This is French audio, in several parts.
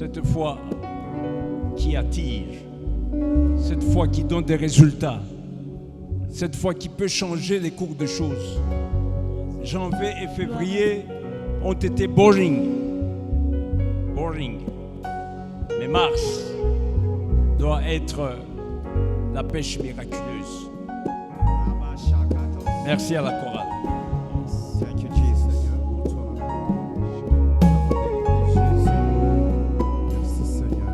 Cette foi qui attire, cette foi qui donne des résultats, cette foi qui peut changer les cours de choses. Janvier et février ont été boring. Mais mars doit être la pêche miraculeuse. Merci à la chorale. Thank you, Jesus. Merci, Seigneur.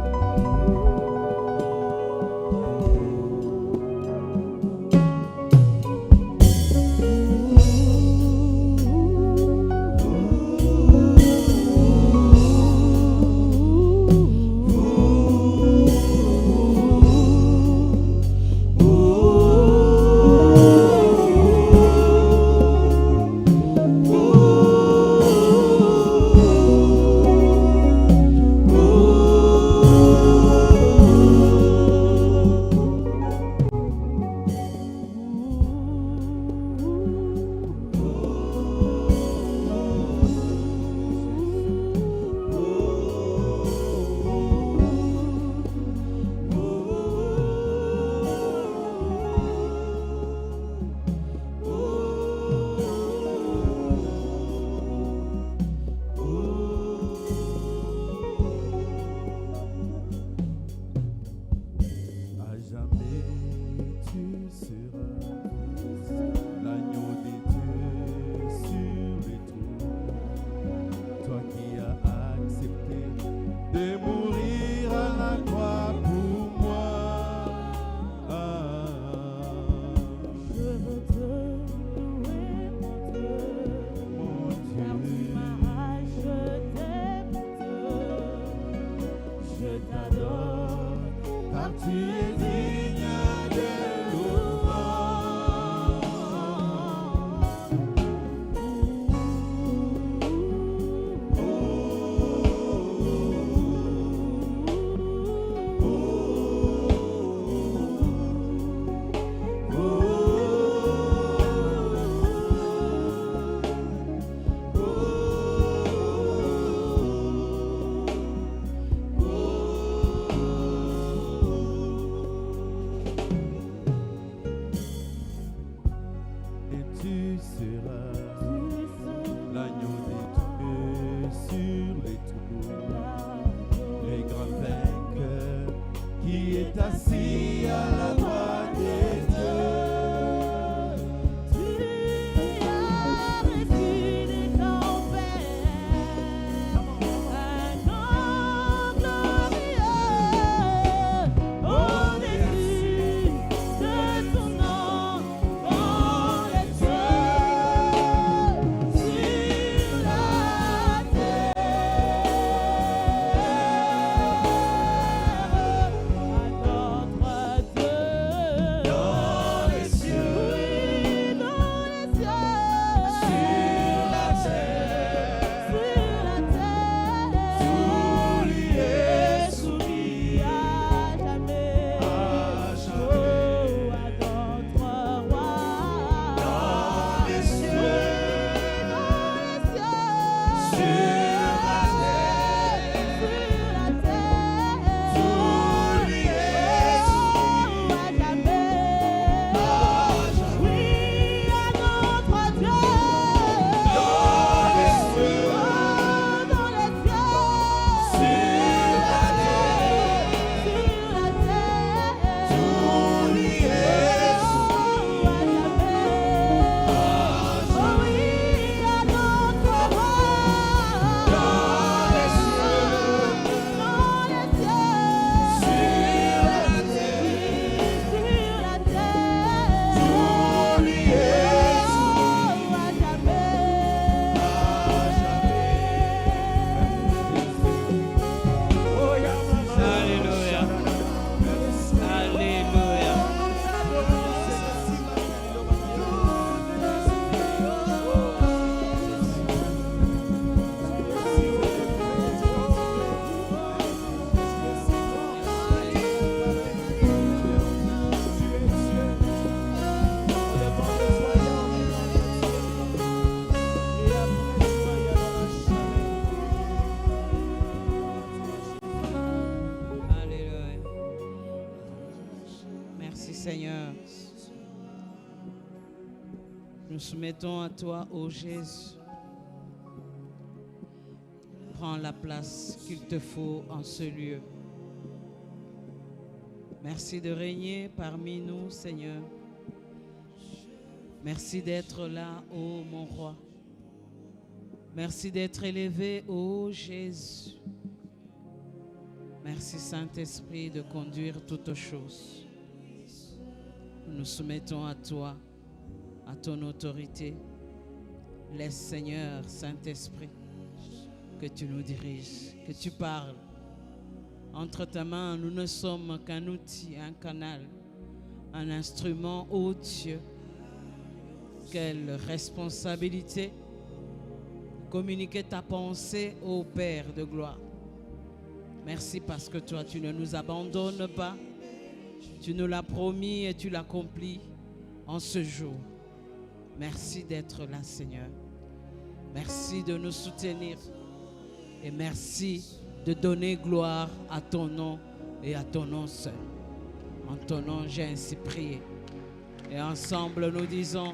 Seigneur. Nous soumettons à toi, ô Jésus. Prends la place qu'il te faut en ce lieu. Merci de régner parmi nous, Seigneur. Merci d'être là, ô mon roi. Merci d'être élevé, ô Jésus. Merci, Saint-Esprit, de conduire toutes choses. Nous nous soumettons à toi, à ton autorité. Laisse, Seigneur, Saint-Esprit, que tu nous diriges, que tu parles. Entre ta main, nous ne sommes qu'un outil, un canal, un instrument, ô Dieu. Quelle responsabilité! Communiquer ta pensée au Père de gloire. Merci parce que toi, tu ne nous abandonnes pas. Tu nous l'as promis et tu l'accomplis en ce jour. Merci d'être là, Seigneur. Merci de nous soutenir. Et merci de donner gloire à ton nom et à ton nom seul. En ton nom, j'ai ainsi prié. Et ensemble, nous disons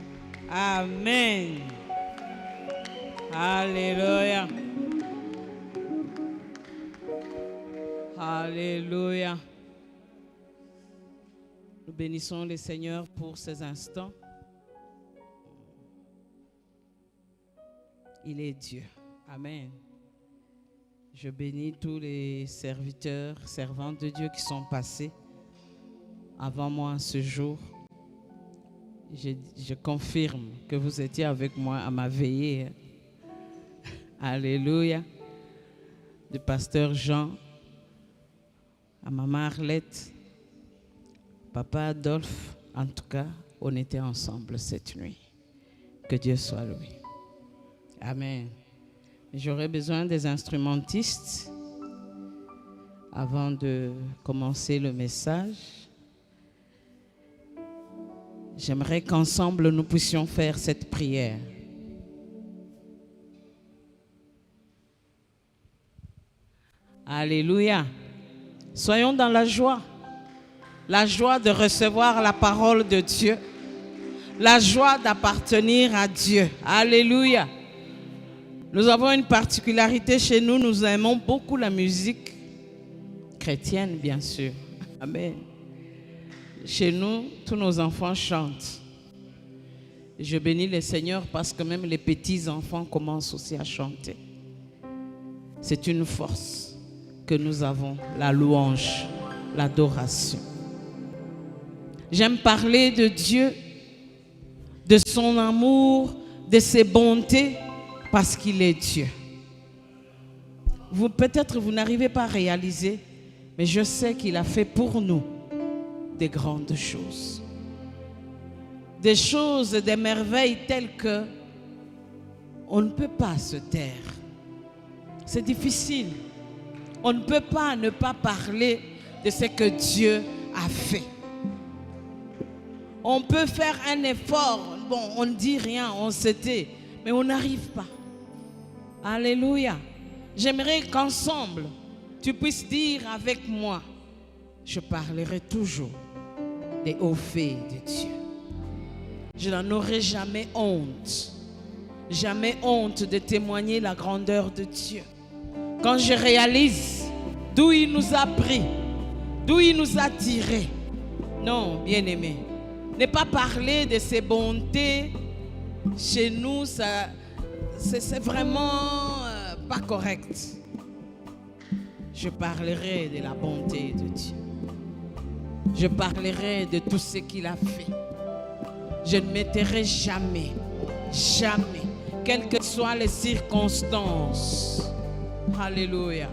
Amen. Alléluia. Alléluia. Nous bénissons le Seigneur pour ces instants. Il est Dieu. Amen. Je bénis tous les serviteurs, servantes de Dieu qui sont passés avant moi ce jour. Je confirme que vous étiez avec moi à ma veillée. Alléluia. Du pasteur Jean, à maman Arlette, papa Adolphe. En tout cas, on était ensemble cette nuit. Que Dieu soit loué. Amen. J'aurais besoin des instrumentistes avant de commencer le message. J'aimerais qu'ensemble nous puissions faire cette prière. Alléluia. Soyons dans la joie de recevoir la parole de Dieu, la joie d'appartenir à Dieu. Alléluia. Nous avons une particularité chez nous, nous aimons beaucoup la musique chrétienne, bien sûr. Amen. Chez nous, tous nos enfants chantent. Je bénis le Seigneur parce que même les petits-enfants commencent aussi à chanter. C'est une force que nous avons, la louange, l'adoration. J'aime parler de Dieu, de son amour, de ses bontés, parce qu'il est Dieu. Peut-être vous n'arrivez pas à réaliser, mais je sais qu'il a fait pour nous des grandes choses. Des choses, des merveilles telles que on ne peut pas se taire. C'est difficile. On ne peut pas ne pas parler de ce que Dieu a fait. On peut faire un effort. Bon, on ne dit rien, on se tait, mais on n'arrive pas. Alléluia. J'aimerais qu'ensemble, tu puisses dire avec moi, je parlerai toujours des hauts faits de Dieu. Je n'en aurai jamais honte. Jamais honte de témoigner la grandeur de Dieu. Quand je réalise d'où il nous a pris, d'où il nous a tirés. Non, bien-aimé, ne pas parler de ses bontés, chez nous, c'est vraiment pas correct. Je parlerai de la bonté de Dieu. Je parlerai de tout ce qu'il a fait. Je ne m'étairai jamais, jamais, quelles que soient les circonstances. Alléluia.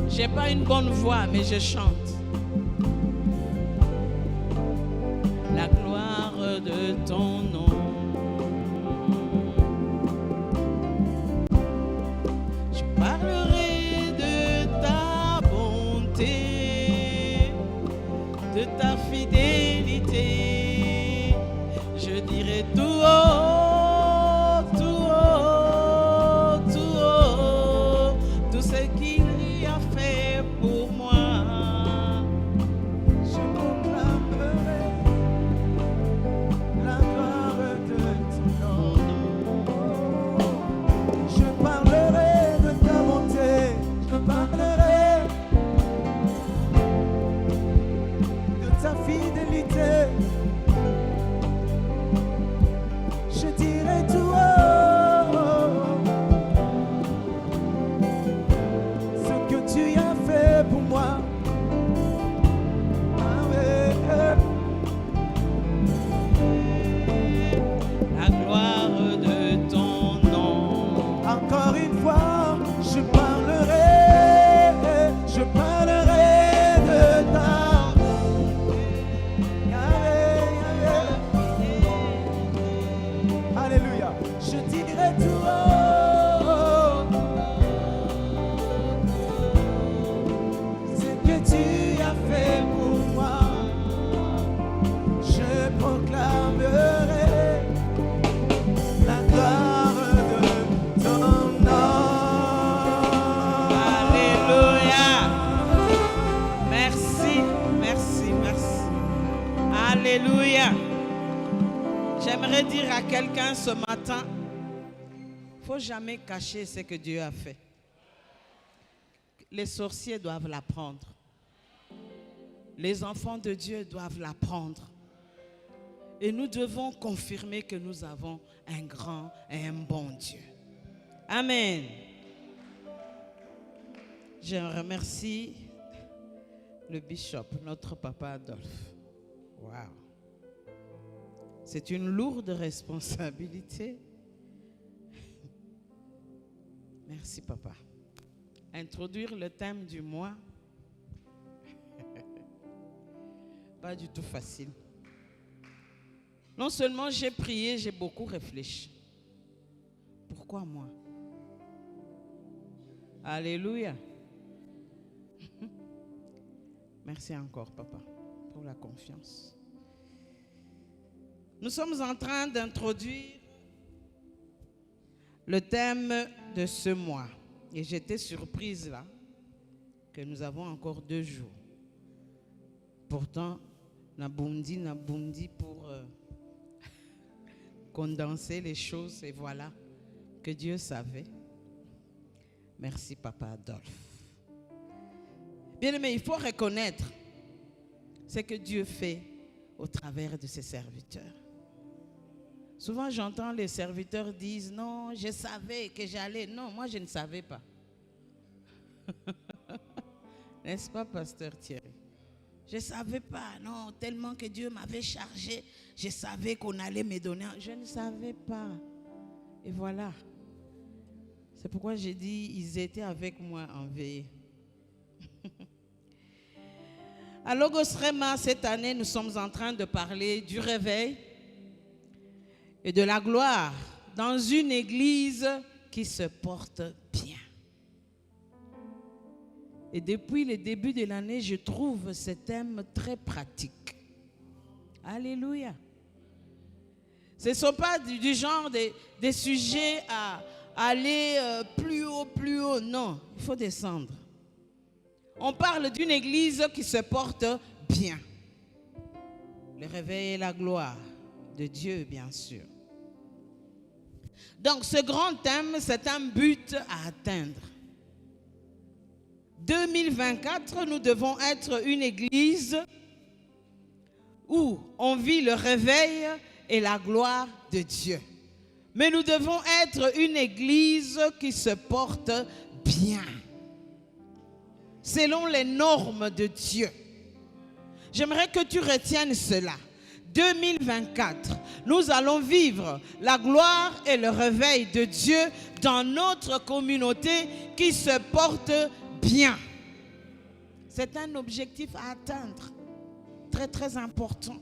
Je n'ai pas une bonne voix, mais je chante. La gloire de ton nom. Je parlerai de ta bonté, de ta fidélité. Je dirai tout haut, J'aimerais dire à quelqu'un ce matin, il ne faut jamais cacher ce que Dieu a fait. Les sorciers doivent l'apprendre. Les enfants de Dieu doivent l'apprendre. Et nous devons confirmer que nous avons un grand et un bon Dieu. Amen. Je remercie le bishop, notre papa Adolphe. Wow. C'est une lourde responsabilité. Merci, papa. Introduire le thème du mois, pas du tout facile. Non seulement j'ai prié, j'ai beaucoup réfléchi. Pourquoi moi? Alléluia. Merci encore, papa, pour la confiance. Nous sommes en train d'introduire le thème de ce mois. Et j'étais surprise là que nous avons encore 2 jours. Pourtant, Nabundi pour condenser les choses. Et voilà que Dieu savait. Merci, papa Adolphe. Bien aimé, il faut reconnaître ce que Dieu fait au travers de ses serviteurs. Souvent, j'entends les serviteurs dire, non, je savais que j'allais. Non, moi, je ne savais pas. N'est-ce pas, pasteur Thierry? Je ne savais pas, non, tellement que Dieu m'avait chargé. Je savais qu'on allait me donner. Je ne savais pas. Et voilà. C'est pourquoi j'ai dit, ils étaient avec moi en veille. À Logos Rema, cette année, nous sommes en train de parler du réveil et de la gloire dans une église qui se porte bien. Et depuis le début de l'année, je trouve ce thème très pratique. Alléluia. Ce ne sont pas du genre des sujets à aller plus haut, non, il faut descendre. On parle d'une église qui se porte bien. Le réveil et la gloire de Dieu, bien sûr. Donc, ce grand thème, c'est un but à atteindre. 2024, nous devons être une église où on vit le réveil et la gloire de Dieu. Mais nous devons être une église qui se porte bien, selon les normes de Dieu. J'aimerais que tu retiennes cela. 2024, nous allons vivre la gloire et le réveil de Dieu dans notre communauté qui se porte bien. C'est un objectif à atteindre, très très important.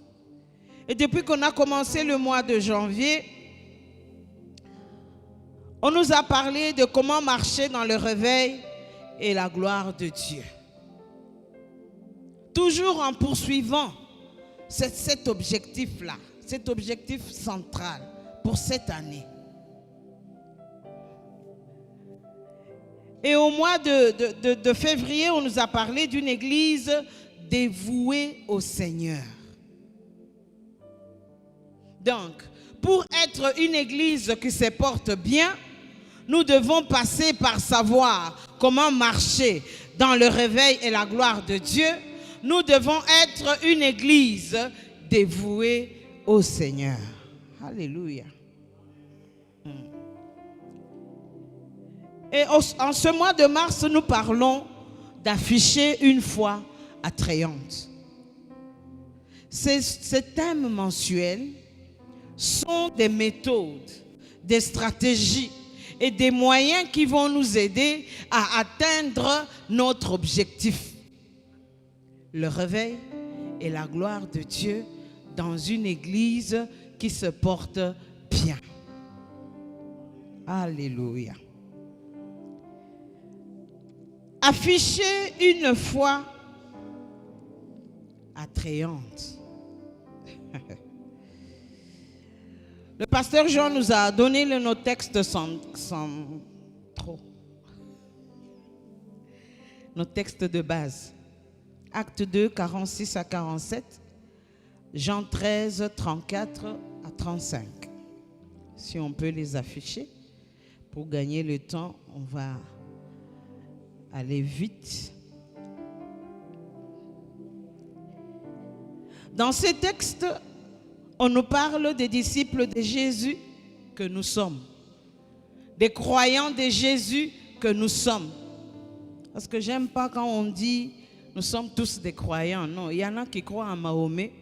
Et depuis qu'on a commencé le mois de janvier, on nous a parlé de comment marcher dans le réveil et la gloire de Dieu. Toujours en poursuivant cet objectif-là, cet objectif central pour cette année. Et au mois de février, on nous a parlé d'une église dévouée au Seigneur. Donc, pour être une église qui se porte bien, nous devons passer par savoir comment marcher dans le réveil et la gloire de Dieu. Nous devons être une église dévouée au Seigneur. Alléluia. Et en ce mois de mars, nous parlons d'afficher une foi attrayante. Ces thèmes mensuels sont des méthodes, des stratégies et des moyens qui vont nous aider à atteindre notre objectif. Le réveil et la gloire de Dieu dans une église qui se porte bien. Alléluia. Afficher une foi attrayante. Le pasteur Jean nous a donné nos textes sans trop. Nos textes de base. Acte 2, 46 à 47. Jean 13, 34 à 35. Si on peut les afficher, pour gagner le temps, on va aller vite. Dans ces textes, on nous parle des disciples de Jésus que nous sommes, des croyants de Jésus que nous sommes. Parce que j'aime pas quand on dit nous sommes tous des croyants. Non, il y en a qui croient en Mahomet,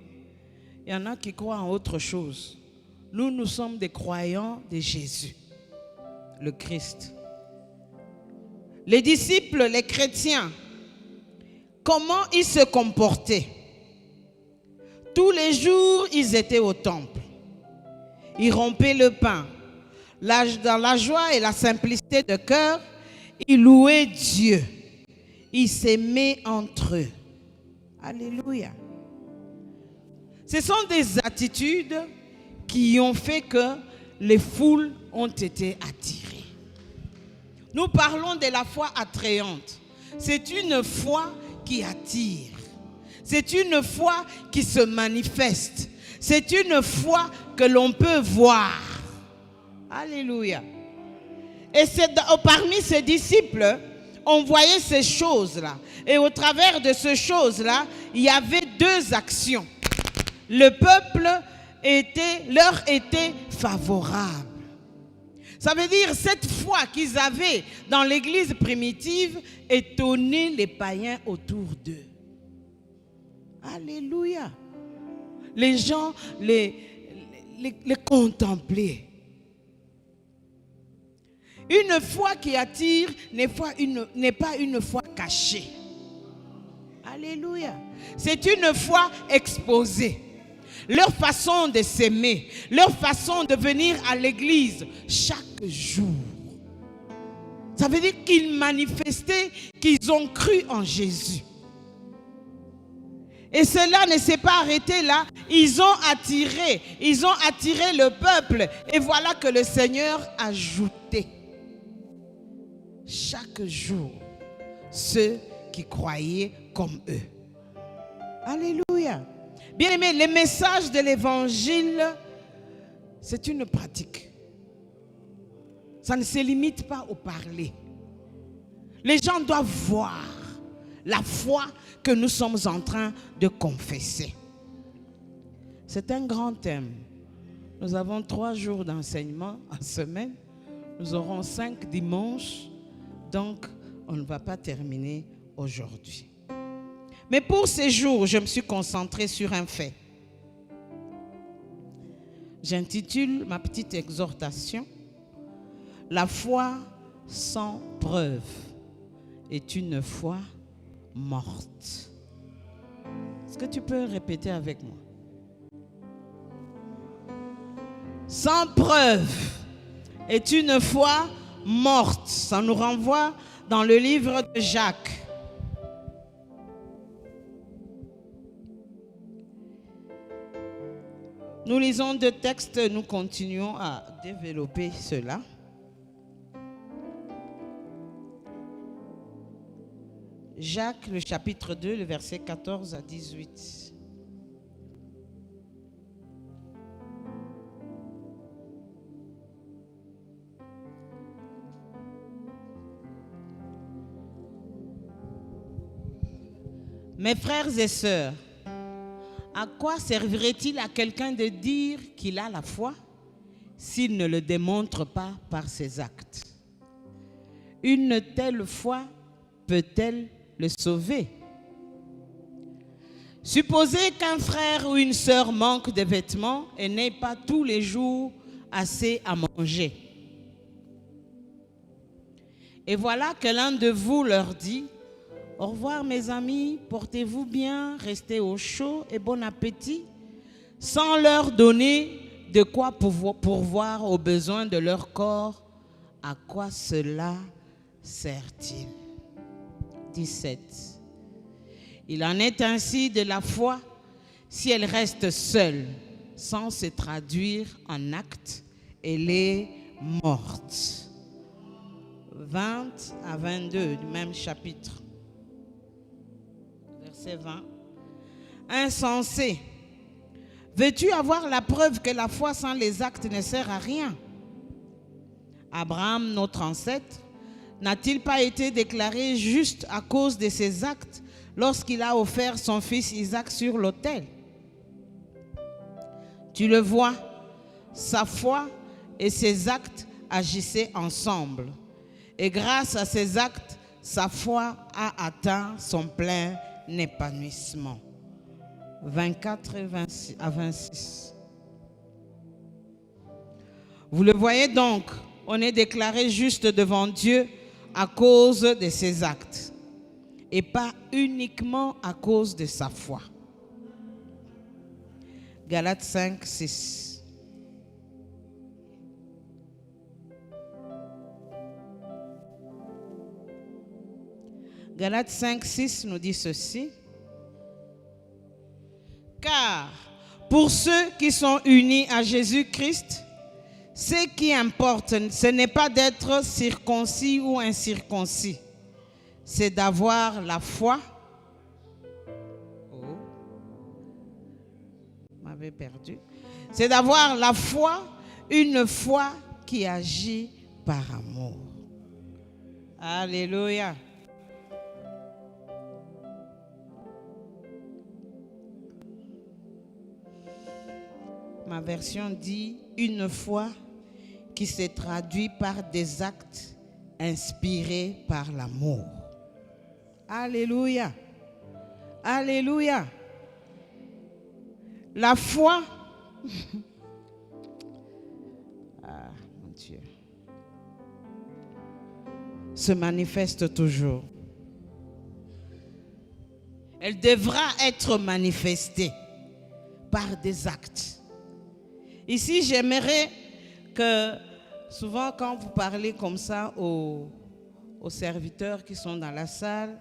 il y en a qui croient en autre chose. Nous sommes des croyants de Jésus, le Christ. Les disciples, les chrétiens, comment ils se comportaient? Tous les jours, ils étaient au temple. Ils rompaient le pain. Dans la joie et la simplicité de cœur, ils louaient Dieu. Ils s'aimaient entre eux. Alléluia. Ce sont des attitudes qui ont fait que les foules ont été attirées. Nous parlons de la foi attrayante. C'est une foi qui attire. C'est une foi qui se manifeste. C'est une foi que l'on peut voir. Alléluia. Et parmi ses disciples, on voyait ces choses-là. Et au travers de ces choses-là, il y avait deux actions. Le peuple leur était favorable. Ça veut dire cette foi qu'ils avaient dans l'église primitive étonnait les païens autour d'eux. Alléluia. Les gens les contemplaient. Une foi qui attire n'est pas une foi cachée. Alléluia. C'est une foi exposée. Leur façon de s'aimer, leur façon de venir à l'église chaque jour. Ça veut dire qu'ils manifestaient qu'ils ont cru en Jésus. Et cela ne s'est pas arrêté là. Ils ont attiré le peuple. Et voilà que le Seigneur ajoutait chaque jour ceux qui croyaient comme eux. Alléluia. Bien-aimés, le message de l'évangile, c'est une pratique. Ça ne se limite pas au parler. Les gens doivent voir la foi que nous sommes en train de confesser. C'est un grand thème. Nous avons 3 jours d'enseignement en semaine. Nous aurons 5 dimanches. Donc, on ne va pas terminer aujourd'hui. Mais pour ces jours, je me suis concentrée sur un fait. J'intitule ma petite exhortation « La foi sans preuve est une foi morte ». Est-ce que tu peux répéter avec moi? Sans preuve est une foi morte. Ça nous renvoie dans le livre de Jacques. Nous lisons 2 textes, nous continuons à développer cela. Jacques, le chapitre 2, le verset 14 à 18. Mes frères et sœurs, à quoi servirait-il à quelqu'un de dire qu'il a la foi s'il ne le démontre pas par ses actes? Une telle foi peut-elle le sauver? Supposez qu'un frère ou une sœur manque de vêtements et n'ait pas tous les jours assez à manger. Et voilà que l'un de vous leur dit: au revoir mes amis, portez-vous bien, restez au chaud et bon appétit, sans leur donner de quoi pourvoir aux besoins de leur corps. À quoi cela sert-il? 17. Il en est ainsi de la foi, si elle reste seule, sans se traduire en actes, elle est morte. 20 à 22 du même chapitre. Verset 20. Insensé, Veux-tu avoir la preuve que la foi sans les actes ne sert à rien? Abraham, notre ancêtre, n'a-t-il pas été déclaré juste à cause de ses actes lorsqu'il a offert son fils Isaac sur l'autel? Tu le vois, sa foi et ses actes agissaient ensemble. Et grâce à ces actes, sa foi a atteint son plein épanouissement. 24 à 26. Vous le voyez donc, on est déclaré juste devant Dieu à cause de ses actes et pas uniquement à cause de sa foi. Galates 5, 6. Galates 5, 6 nous dit ceci. Car pour ceux qui sont unis à Jésus-Christ, ce qui importe, ce n'est pas d'être circoncis ou incirconcis, c'est d'avoir la foi. Oh, m'avez perdu. C'est d'avoir la foi, une foi qui agit par amour. Alléluia. Ma version dit une foi qui se traduit par des actes inspirés par l'amour. Alléluia. Alléluia. La foi, ah, mon Dieu, se manifeste toujours. Elle devra être manifestée par des actes. Ici, j'aimerais que, souvent quand vous parlez comme ça aux serviteurs qui sont dans la salle,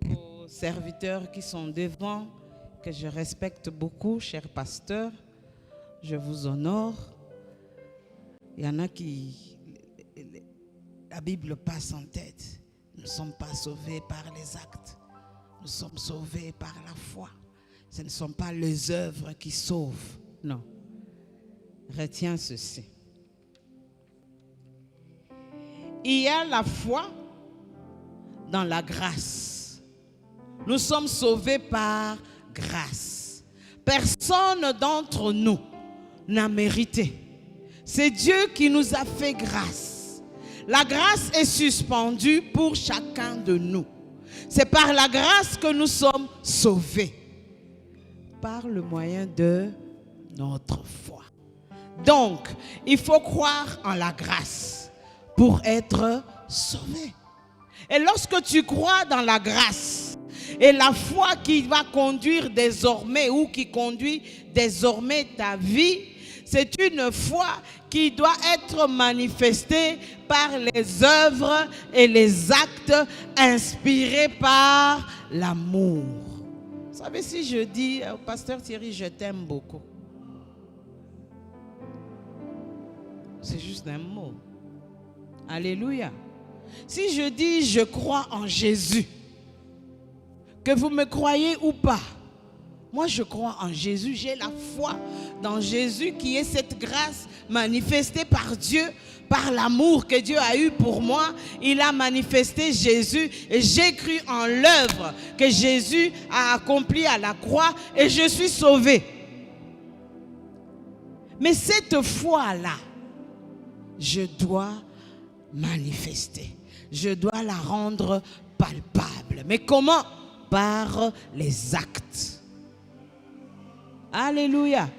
aux serviteurs qui sont devant, que je respecte beaucoup, cher pasteur, je vous honore. Il y en a qui, la Bible passe en tête. Nous ne sommes pas sauvés par les actes, nous sommes sauvés par la foi. Ce ne sont pas les œuvres qui sauvent, non. Retiens ceci. Il y a la foi dans la grâce. Nous sommes sauvés par grâce. Personne d'entre nous n'a mérité. C'est Dieu qui nous a fait grâce. La grâce est suspendue pour chacun de nous. C'est par la grâce que nous sommes sauvés. Par le moyen de notre foi. Donc, il faut croire en la grâce pour être sauvé. Et lorsque tu crois dans la grâce et la foi qui va conduire désormais ou qui conduit désormais ta vie, c'est une foi qui doit être manifestée par les œuvres et les actes inspirés par l'amour. Vous savez, si je dis, pasteur Thierry, je t'aime beaucoup. C'est juste un mot. Alléluia. Si je dis je crois en Jésus, que vous me croyez ou pas, moi je crois en Jésus, j'ai la foi dans Jésus qui est cette grâce manifestée par Dieu, par l'amour que Dieu a eu pour moi. Il a manifesté Jésus et j'ai cru en l'œuvre que Jésus a accomplie à la croix et je suis sauvé. Mais cette foi-là, je dois manifester. Je dois la rendre palpable. Mais comment? Par les actes. Alléluia.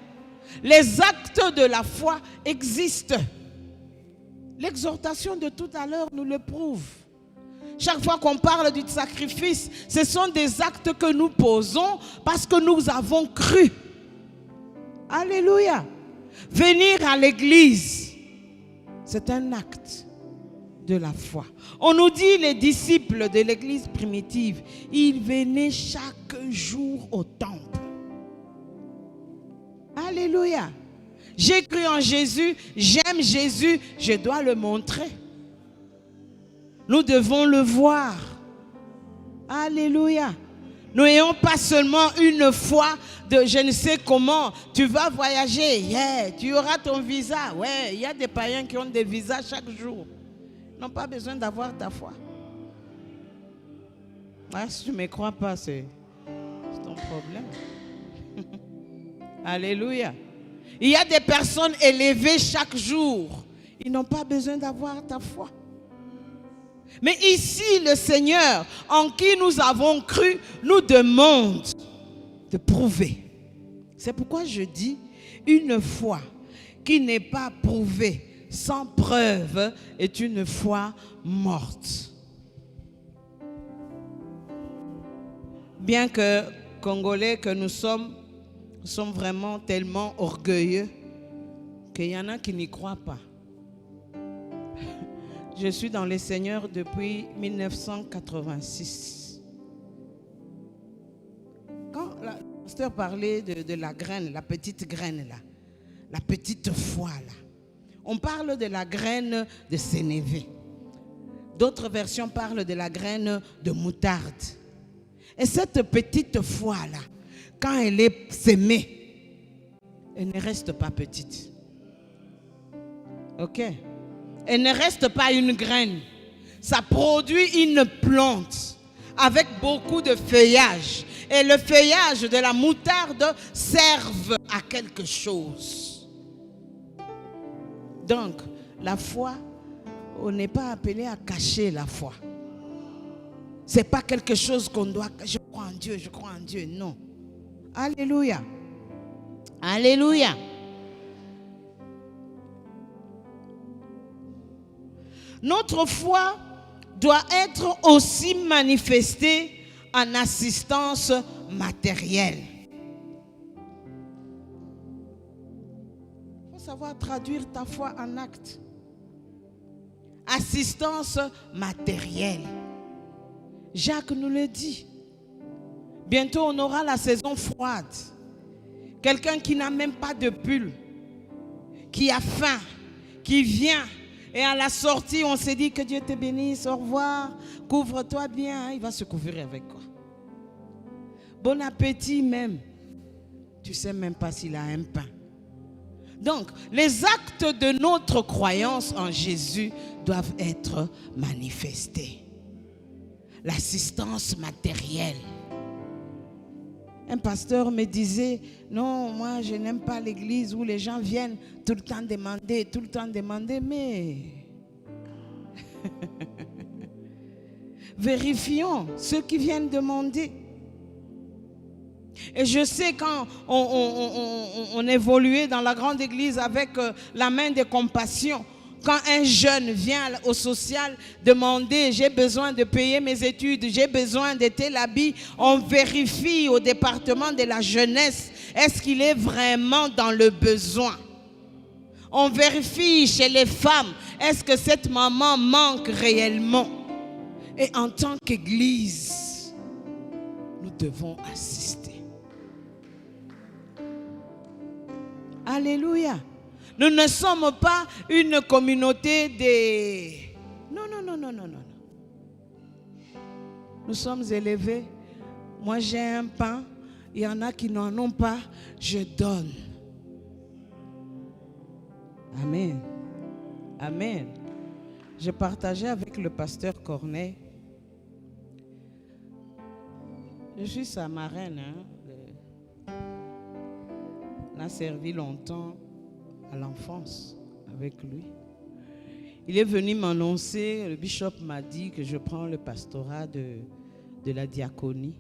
Les actes de la foi existent. L'exhortation de tout à l'heure nous le prouve. Chaque fois qu'on parle du sacrifice, ce sont des actes que nous posons parce que nous avons cru. Alléluia. Venir à l'église, c'est un acte de la foi. On nous dit, les disciples de l'église primitive, ils venaient chaque jour au temple. Alléluia. J'ai cru en Jésus, j'aime Jésus, je dois le montrer. Nous devons le voir. Alléluia. N'ayons pas seulement une foi de je ne sais comment. Tu vas voyager, yeah, tu auras ton visa. Ouais, il y a des païens qui ont des visas chaque jour. Ils n'ont pas besoin d'avoir ta foi. Ouais, si tu ne me crois pas, c'est ton problème. Alléluia. Il y a des personnes élevées chaque jour. Ils n'ont pas besoin d'avoir ta foi. Mais ici, le Seigneur, en qui nous avons cru, nous demande de prouver. C'est pourquoi je dis, une foi qui n'est pas prouvée, sans preuve, est une foi morte. Bien que Congolais que nous sommes vraiment tellement orgueilleux qu'il y en a qui n'y croient pas. Je suis dans les Seigneurs depuis 1986. Quand le pasteur parlait de la graine, la petite graine là, la petite foi là, on parle de la graine de sénévé. D'autres versions parlent de la graine de moutarde. Et cette petite foi là, quand elle est sémée, elle ne reste pas petite. Ok? Elle ne reste pas une graine. Ça produit une plante avec beaucoup de feuillage. Et le feuillage de la moutarde serve à quelque chose. Donc, la foi, on n'est pas appelé à cacher la foi. Ce n'est pas quelque chose qu'on doit... Je crois en Dieu, je crois en Dieu. Non. Alléluia. Alléluia. Notre foi doit être aussi manifestée en assistance matérielle. Il faut savoir traduire ta foi en acte. Assistance matérielle. Jacques nous le dit. Bientôt on aura la saison froide. Quelqu'un qui n'a même pas de pull, qui a faim, qui vient. Et à la sortie, on s'est dit que Dieu te bénisse, au revoir, couvre-toi bien. Il va se couvrir avec quoi? Bon appétit même. Tu ne sais même pas s'il a un pain. Donc, les actes de notre croyance en Jésus doivent être manifestés. L'assistance matérielle. Un pasteur me disait, non, moi je n'aime pas l'église où les gens viennent tout le temps demander, mais vérifions ceux qui viennent demander. Et je sais quand on évoluait dans la grande église avec la main de compassion, quand un jeune vient au social demander, j'ai besoin de payer mes études, j'ai besoin de tel habit, on vérifie au département de la jeunesse, est-ce qu'il est vraiment dans le besoin? On vérifie chez les femmes, est-ce que cette maman manque réellement? Et en tant qu'église, nous devons assister. Alléluia. Nous ne sommes pas une communauté des... Non. Nous sommes élevés. Moi, j'ai un pain. Il y en a qui n'en ont pas. Je donne. Amen. Amen. J'ai partagé avec le pasteur Corneille. Je suis sa marraine. On a servi longtemps à l'enfance avec lui. Il est venu m'annoncer, le bishop m'a dit que je prends le pastorat de la diaconie.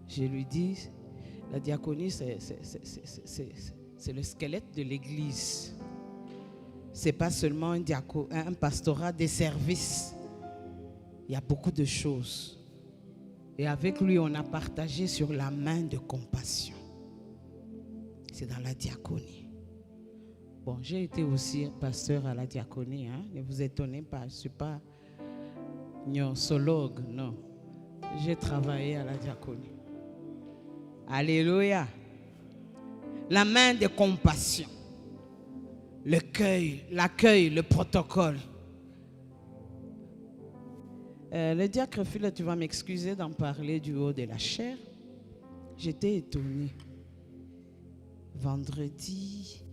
Je lui dis, la diaconie c'est le squelette de l'église. Ce n'est pas seulement un pastorat des services. Il y a beaucoup de choses. Et avec lui, on a partagé sur la main de compassion. C'est dans la diaconie. Bon, j'ai été aussi pasteur à la diaconie. Hein? Ne vous étonnez pas, je ne suis pas gnosologue, non. J'ai travaillé à la diaconie. Alléluia. La main de compassion. L'accueil, le protocole. Le diacre Phil, tu vas m'excuser d'en parler du haut de la chair. J'étais étonnée. Vendredi,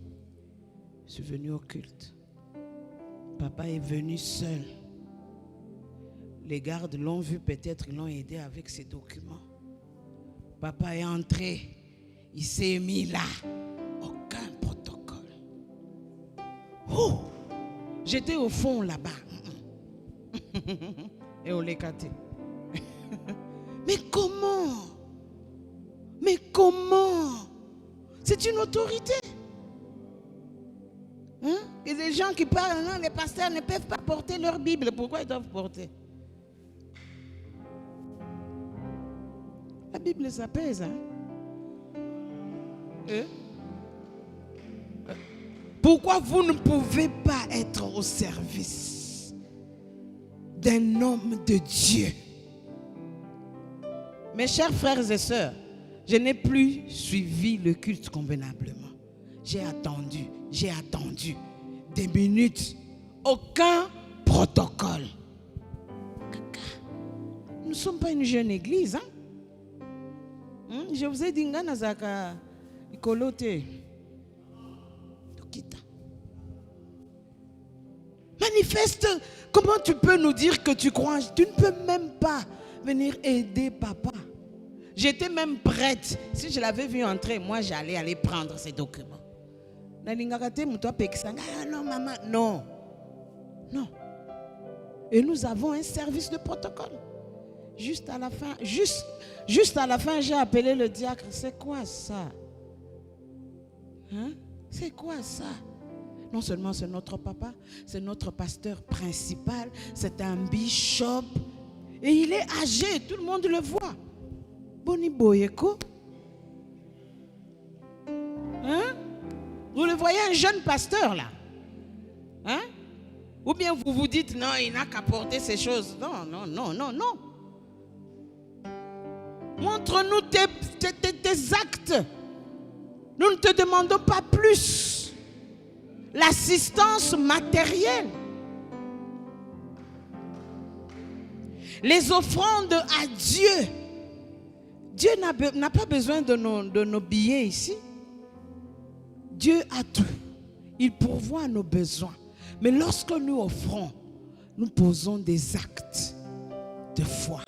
je suis venue au culte. Papa est venu seul. Les gardes l'ont vu, peut-être ils l'ont aidé avec ses documents. Papa est entré. Il s'est mis là. Aucun protocole. Oh! J'étais au fond là-bas. Et on l'écartait. Mais comment? Mais comment? C'est une autorité. Hein? Et les gens qui parlent, non, les pasteurs ne peuvent pas porter leur Bible. Pourquoi ils doivent porter? La Bible, ça pèse. Hein? Pourquoi vous ne pouvez pas être au service d'un homme de Dieu? Mes chers frères et sœurs, je n'ai plus suivi le culte convenablement. J'ai attendu des minutes. Aucun protocole. Nous ne sommes pas une jeune église. Hein? Je vous ai dit, Nganazaka, Ikolote. Manifeste, comment tu peux nous dire que tu crois? Tu ne peux même pas venir aider papa. J'étais même prête. Si je l'avais vu entrer, moi j'allais aller prendre ses documents. Non, maman, non. Non. Et nous avons un service de protocole. Juste à la fin, j'ai appelé le diacre. C'est quoi ça? Hein? C'est quoi ça? Non seulement c'est notre papa, c'est notre pasteur principal, c'est un bishop. Et il est âgé, tout le monde le voit. Boni Boyeko. Hein? Vous le voyez, un jeune pasteur là. Hein? Ou bien vous vous dites, non, il n'a qu'à porter ces choses. Non, non, non, non, non. Montre-nous tes actes. Nous ne te demandons pas plus. L'assistance matérielle. Les offrandes à Dieu. Dieu n'a pas besoin de nos billets ici. Dieu a tout. Il pourvoit nos besoins. Mais lorsque nous offrons, nous posons des actes de foi.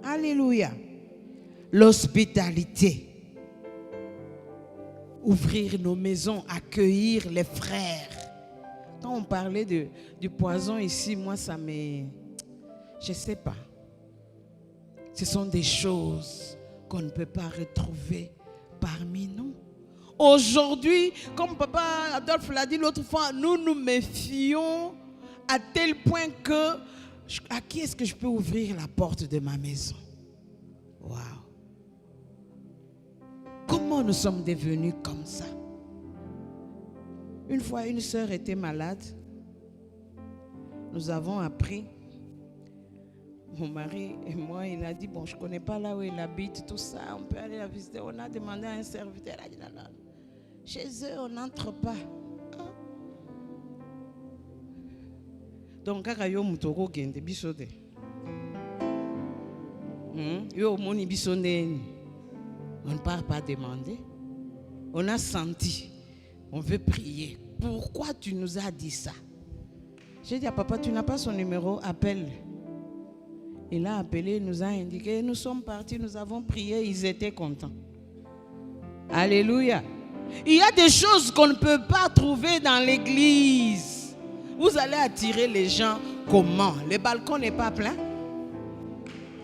Alléluia. L'hospitalité. Ouvrir nos maisons, accueillir les frères. Quand on parlait du poison ici, moi ça me... Je ne sais pas. Ce sont des choses qu'on ne peut pas retrouver parmi nous. Aujourd'hui, comme papa Adolphe l'a dit l'autre fois, nous nous méfions à tel point que à qui est-ce que je peux ouvrir la porte de ma maison? Waouh! Comment nous sommes devenus comme ça? Une fois, une sœur était malade. Nous avons appris. Mon mari et moi, il a dit, bon, je ne connais pas là où il habite, tout ça, on peut aller la visiter. On a demandé à un serviteur, il a dit, non, non, chez eux, on n'entre pas. Hein? Donc, quand yo mutoko gende bisode. Yo moni bisonde. On ne part pas demander. On a senti. On veut prier. Pourquoi tu nous as dit ça? J'ai dit à papa, tu n'as pas son numéro, appelle. Il a appelé, il nous a indiqué. Nous sommes partis, nous avons prié, ils étaient contents. Alléluia. Il y a des choses qu'on ne peut pas trouver dans l'église. Vous allez attirer les gens comment? Le balcon n'est pas plein.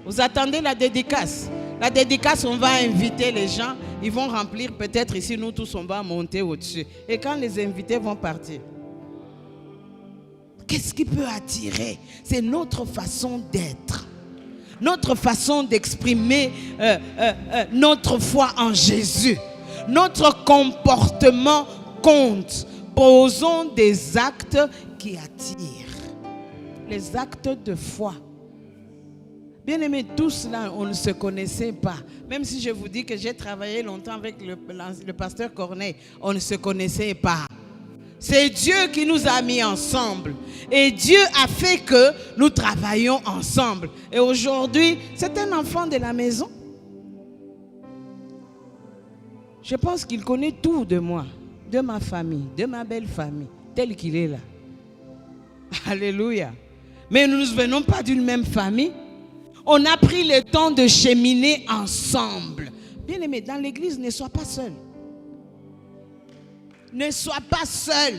Vous attendez la dédicace. La dédicace, on va inviter les gens. Ils vont remplir peut-être ici, nous tous, on va monter au-dessus. Et quand les invités vont partir, qu'est-ce qui peut attirer? C'est notre façon d'être. Notre façon d'exprimer notre foi en Jésus. Notre comportement compte. Posons des actes qui attirent. Les actes de foi. Bien aimés, tous là, on ne se connaissait pas. Même si je vous dis que j'ai travaillé longtemps avec le pasteur Corneille, on ne se connaissait pas. C'est Dieu qui nous a mis ensemble. Et Dieu a fait que nous travaillons ensemble. Et aujourd'hui, c'est un enfant de la maison. Je pense qu'il connaît tout de moi, de ma famille, de ma belle famille, tel qu'il est là. Alléluia. Mais nous ne venons pas d'une même famille. On a pris le temps de cheminer ensemble. Bien-aimé, dans l'église, ne sois pas seul. Ne sois pas seul.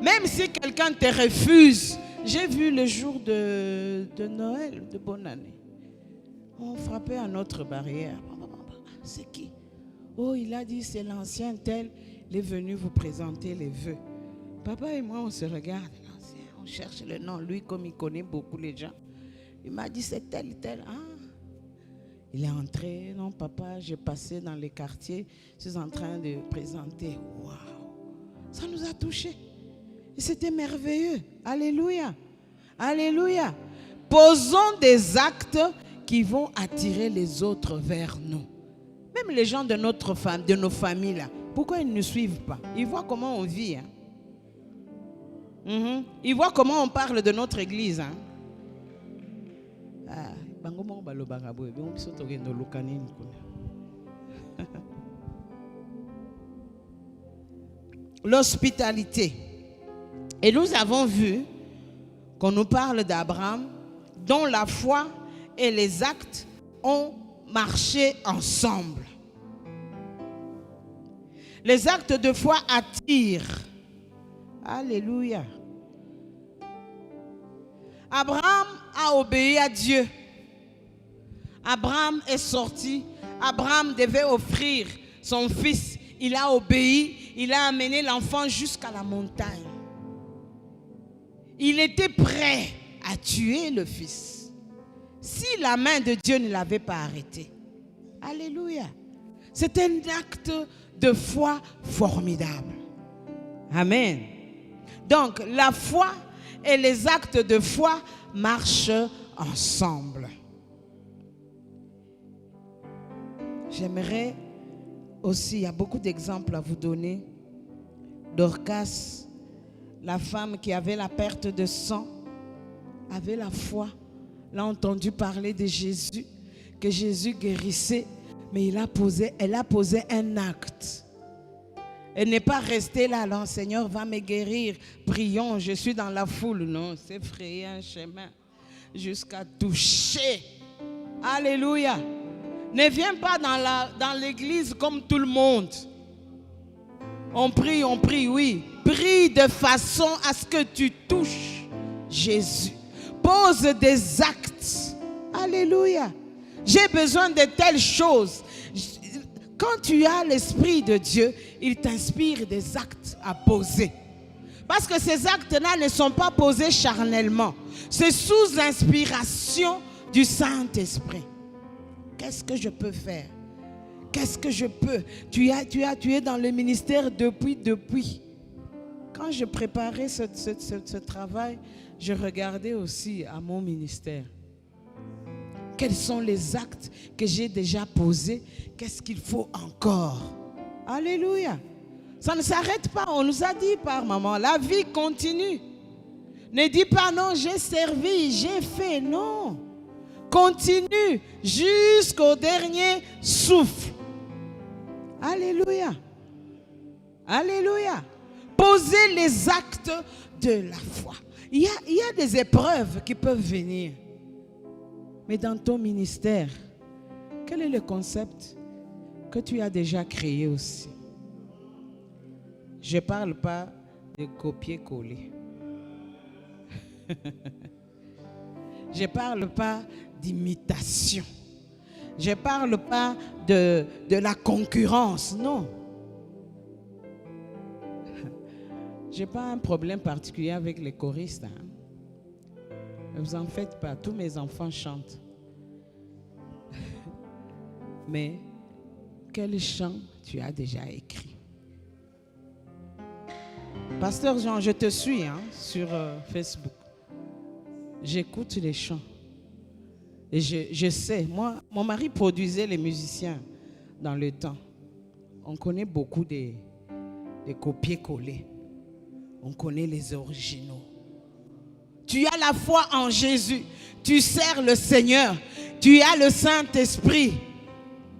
Même si quelqu'un te refuse. J'ai vu le jour de Noël, de bonne année. On frappait à notre barrière. C'est qui? Oh, il a dit, c'est l'ancien tel. Il est venu vous présenter les vœux. Papa et moi, on se regarde. L'ancien, on cherche le nom. Lui, comme il connaît beaucoup les gens. Il m'a dit, c'est tel, tel. Ah. Il est entré. Non, papa, j'ai passé dans les quartiers. Je suis en train de présenter. Waouh! Ça nous a touchés. Et c'était merveilleux. Alléluia. Alléluia. Posons des actes qui vont attirer les autres vers nous. Même les gens de notre famille, de nos familles là, pourquoi ils ne nous suivent pas? Ils voient comment on vit. Hein? Ils voient comment on parle de notre église. Hein? L'hospitalité. Et nous avons vu qu'on nous parle d'Abraham, dont la foi et les actes ont marché ensemble. Les actes de foi attirent. Alléluia. Abraham a obéi à Dieu. Abraham est sorti. Abraham devait offrir son fils. Il a obéi. Il a amené l'enfant jusqu'à la montagne. Il était prêt à tuer le fils. Si la main de Dieu ne l'avait pas arrêté. Alléluia. C'est un acte de foi formidable. Amen. Donc, la foi et les actes de foi marchent ensemble. J'aimerais aussi, il y a beaucoup d'exemples à vous donner. Dorcas, la femme qui avait la perte de sang, avait la foi. Elle a entendu parler de Jésus, que Jésus guérissait, mais elle a posé un acte. Elle n'est pas restée là, le Seigneur va me guérir, prions, je suis dans la foule. Non, c'est frayer un chemin jusqu'à toucher. Alléluia. Ne viens pas dans l'église comme tout le monde. On prie, oui. Prie de façon à ce que tu touches Jésus. Pose des actes. Alléluia. J'ai besoin de telles choses. Quand tu as l'Esprit de Dieu, il t'inspire des actes à poser. Parce que ces actes-là ne sont pas posés charnellement. C'est sous inspiration du Saint-Esprit. Qu'est-ce que je peux faire? Qu'est-ce que je peux? Tu es dans le ministère depuis. Quand je préparais ce travail, je regardais aussi à mon ministère. Quels sont les actes que j'ai déjà posés? Qu'est-ce qu'il faut encore? Alléluia. Ça ne s'arrête pas. On nous a dit par maman, la vie continue. Ne dis pas non, j'ai servi, j'ai fait. Non. Continue jusqu'au dernier souffle. Alléluia. Alléluia. Posez les actes de la foi. Il y a des épreuves qui peuvent venir. Mais dans ton ministère, quel est le concept que tu as déjà créé aussi? Je ne parle pas de copier-coller. Je ne parle pas d'imitation. Je ne parle pas de la concurrence, non. Je n'ai pas un problème particulier avec les choristes. Hein. Ne vous en faites pas, tous mes enfants chantent. Mais quel chant tu as déjà écrit? Pasteur Jean, je te suis sur Facebook. J'écoute les chants. Et je sais, moi, mon mari produisait les musiciens dans le temps. On connaît beaucoup des copier-coller. on connaît les originaux. Tu as la foi en Jésus, tu sers le Seigneur, tu as le Saint-Esprit.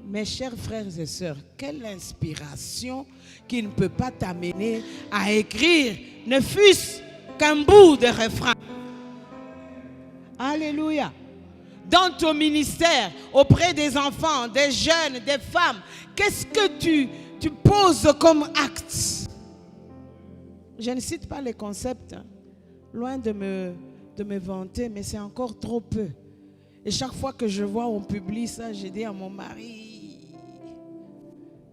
Mes chers frères et sœurs, quelle inspiration qui ne peut pas t'amener à écrire, ne fût-ce qu'un bout de refrain. Alléluia. Dans ton ministère, auprès des enfants, des jeunes, des femmes, qu'est-ce que tu poses comme acte? Je ne cite pas les concepts, hein. Loin de me vanter, mais c'est encore trop peu. Et chaque fois que je vois on publie ça, je dis à mon mari,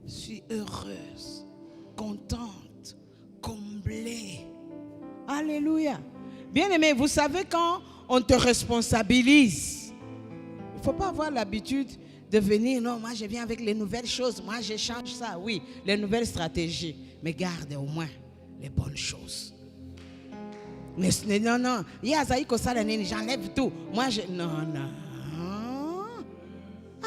je suis heureuse, contente, comblée. Alléluia. Bien-aimé, vous savez quand on te responsabilise, il ne faut pas avoir l'habitude de venir, non, moi je viens avec les nouvelles choses, moi je change ça, oui, les nouvelles stratégies, mais garde au moins les bonnes choses. Non, j'enlève tout. Moi, non.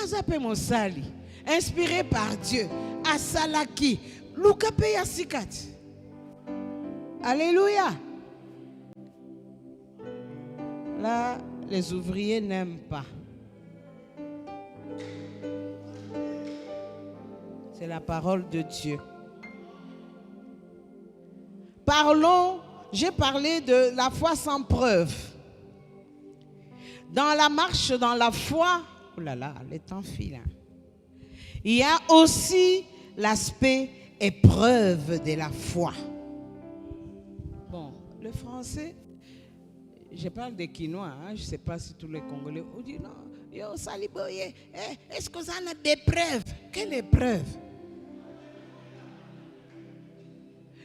Azape mon sali. Inspiré par Dieu. Asalaki. Lukape yasikat. Alléluia. Là, les ouvriers n'aiment pas. C'est la parole de Dieu. Parlons. J'ai parlé de la foi sans preuve. Dans la marche, dans la foi, oh là là, le temps file. Il y a aussi l'aspect épreuve de la foi. Bon, le français, je parle des Quinois, hein, je ne sais pas si tous les Congolais ont dit non, yo saliboye, est-ce que ça a des preuves? Quelle épreuve?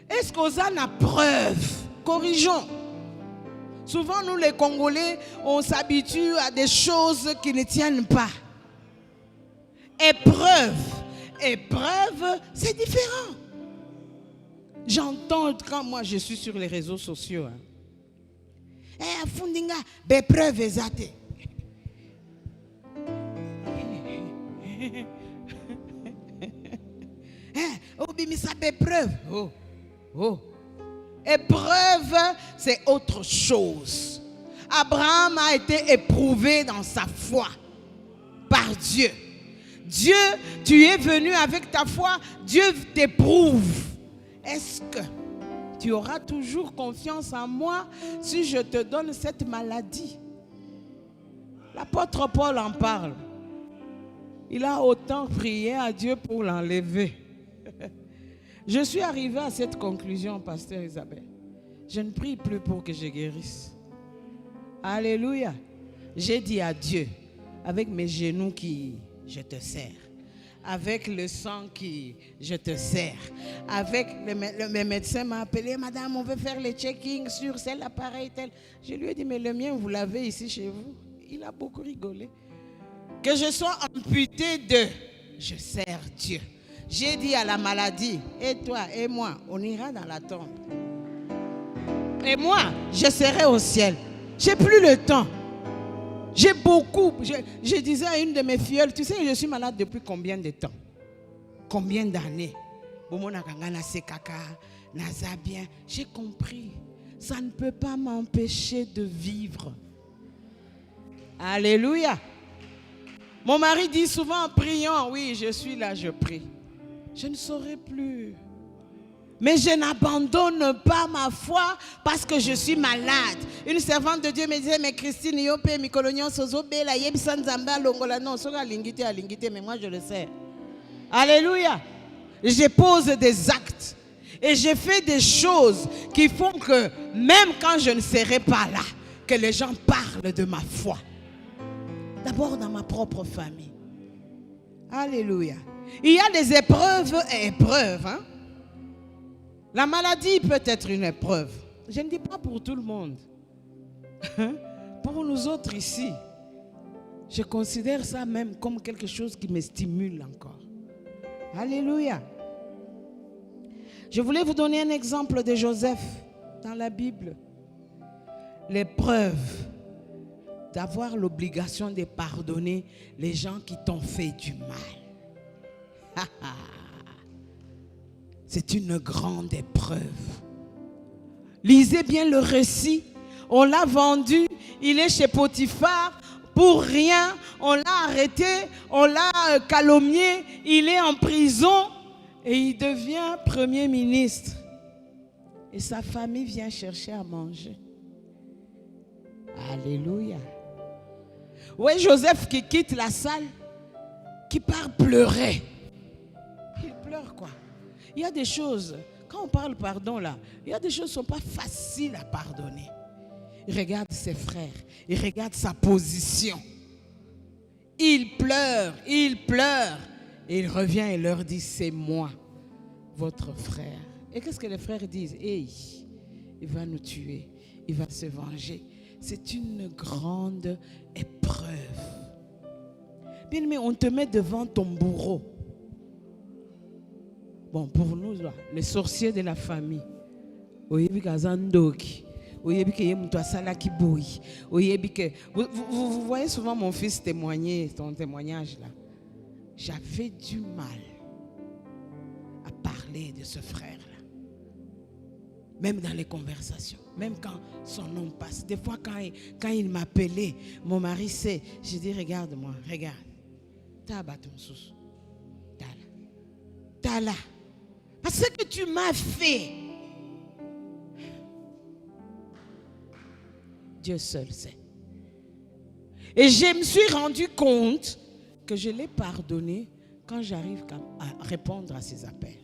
Est-ce qu'on a preuve? Corrigeons. Souvent, nous les Congolais, on s'habitue à des choses qui ne tiennent pas. Épreuve, c'est différent. J'entends quand moi je suis sur les réseaux sociaux. Fundinga, épreuve exacte. Obimisa épreuve. Oh. Épreuve, c'est autre chose. Abraham a été éprouvé dans sa foi par Dieu. Dieu, tu es venu avec ta foi, Dieu t'éprouve. Est-ce que tu auras toujours confiance en moi si je te donne cette maladie? L'apôtre Paul en parle. Il a autant prié à Dieu pour l'enlever. Je suis arrivé à cette conclusion, pasteur Isabelle. Je ne prie plus pour que je guérisse. Alléluia. J'ai dit à Dieu, avec mes genoux qui, je te sers. Avec le sang qui, je te sers. Avec le médecin m'a appelé, madame, on veut faire le checking sur tel appareil, tel. Je lui ai dit, mais le mien, vous l'avez ici chez vous. Il a beaucoup rigolé. Que je sois amputé de, je sers Dieu. J'ai dit à la maladie, et toi et moi, on ira dans la tombe. Et moi, je serai au ciel. J'ai plus le temps. J'ai beaucoup. Je disais à une de mes filleules, tu sais, je suis malade depuis combien de temps? Combien d'années? J'ai compris. Ça ne peut pas m'empêcher de vivre. Alléluia. Mon mari dit souvent en priant, oui, je suis là, je prie. Je ne saurais plus. Mais je n'abandonne pas ma foi parce que je suis malade. Une servante de Dieu me disait, mais Christine, yope, mikolonyon, sozo, bela, yebsan, zamba, longola, non, soga, lingité, mais moi je le sais. Alléluia. Je pose des actes et je fais des choses qui font que même quand je ne serai pas là, que les gens parlent de ma foi. D'abord dans ma propre famille. Alléluia. Il y a des épreuves et épreuves. Hein? La maladie peut être une épreuve. Je ne dis pas pour tout le monde. Pour nous autres ici, je considère ça même comme quelque chose qui me stimule encore. Alléluia. Je voulais vous donner un exemple de Joseph dans la Bible. L'épreuve d'avoir l'obligation de pardonner les gens qui t'ont fait du mal. C'est une grande épreuve. Lisez bien le récit. On l'a vendu, il est chez Potiphar pour rien. On l'a arrêté, on l'a calomnié, il est en prison et il devient premier ministre. Et sa famille vient chercher à manger. Alléluia. Oui, Joseph qui quitte la salle, qui part pleurer. Il pleure quoi? Il y a des choses, quand on parle pardon là, il y a des choses qui ne sont pas faciles à pardonner. Il regarde ses frères, il regarde sa position. Il pleure. Et il revient et leur dit, c'est moi, votre frère. Et qu'est-ce que les frères disent? Hey, il va nous tuer, il va se venger. C'est une grande épreuve. Bien aimé, on te met devant ton bourreau. Bon, pour nous, là, les sorciers de la famille. Vous voyez souvent mon fils témoigner, son témoignage là. J'avais du mal à parler de ce frère là. Même dans les conversations, même quand son nom passe. Des fois quand il m'appelait, mon mari sait, je dis regarde-moi, regarde. T'as là. Parce que tu m'as fait. Dieu seul sait. Et je me suis rendu compte que je l'ai pardonné quand j'arrive à répondre à ses appels.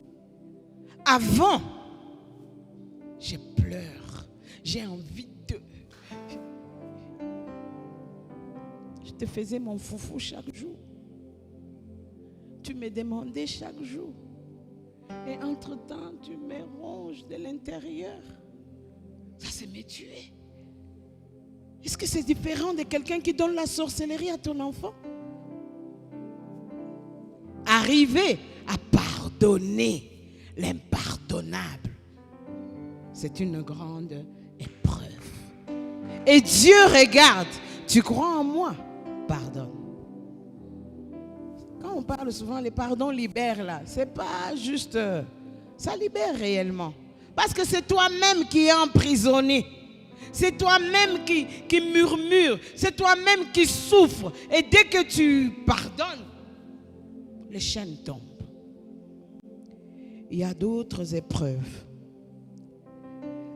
Avant, je pleure. J'ai envie de... Je te faisais mon foufou chaque jour. Tu me demandais chaque jour. Et entre-temps, tu me ronges de l'intérieur. Ça, c'est me tuer. Est-ce que c'est différent de quelqu'un qui donne la sorcellerie à ton enfant? Arriver à pardonner l'impardonnable, c'est une grande épreuve. Et Dieu regarde, tu crois en moi? Pardonne. Quand on parle souvent, les pardons libèrent là. C'est pas juste, ça libère réellement. Parce que c'est toi-même qui es emprisonné. C'est toi-même qui murmure. C'est toi-même qui souffre. Et dès que tu pardonnes, les chaînes tombent. Il y a d'autres épreuves.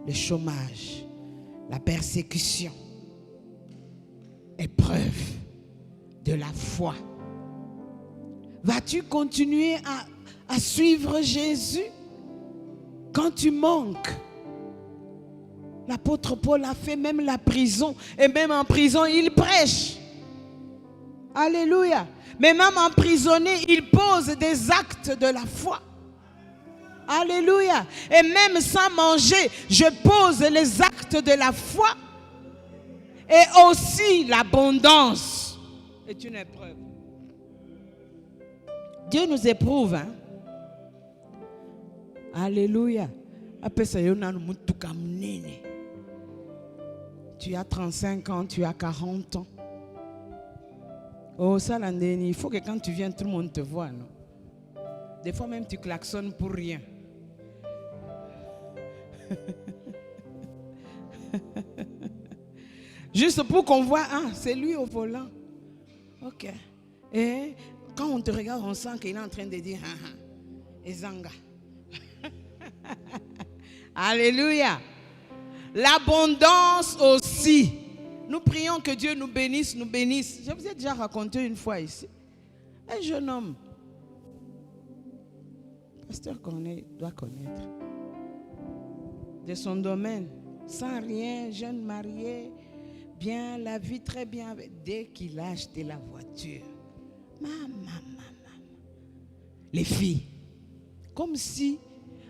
Le chômage, la persécution, épreuve de la foi. Vas-tu continuer à suivre Jésus quand tu manques? L'apôtre Paul a fait même la prison. Et même en prison, il prêche. Alléluia. Mais même emprisonné, il pose des actes de la foi. Alléluia. Et même sans manger, je pose les actes de la foi. Et aussi l'abondance est une épreuve. Dieu nous éprouve. Hein? Alléluia. Tu as 35 ans, tu as 40 ans. Oh, ça, il faut que quand tu viens, tout le monde te voit. Non? Des fois même, tu klaxonnes pour rien. Juste pour qu'on voit, ah, c'est lui au volant. Ok. Et quand on te regarde, on sent qu'il est en train de dire, ah, ah, Ezanga. Alléluia. L'abondance aussi. Nous prions que Dieu nous bénisse, nous bénisse. Je vous ai déjà raconté une fois ici. Un jeune homme. Pasteur Corneille doit connaître. De son domaine. Sans rien, jeune marié. Bien, la vie très bien. Dès qu'il a acheté la voiture. Maman. Les filles. Comme si,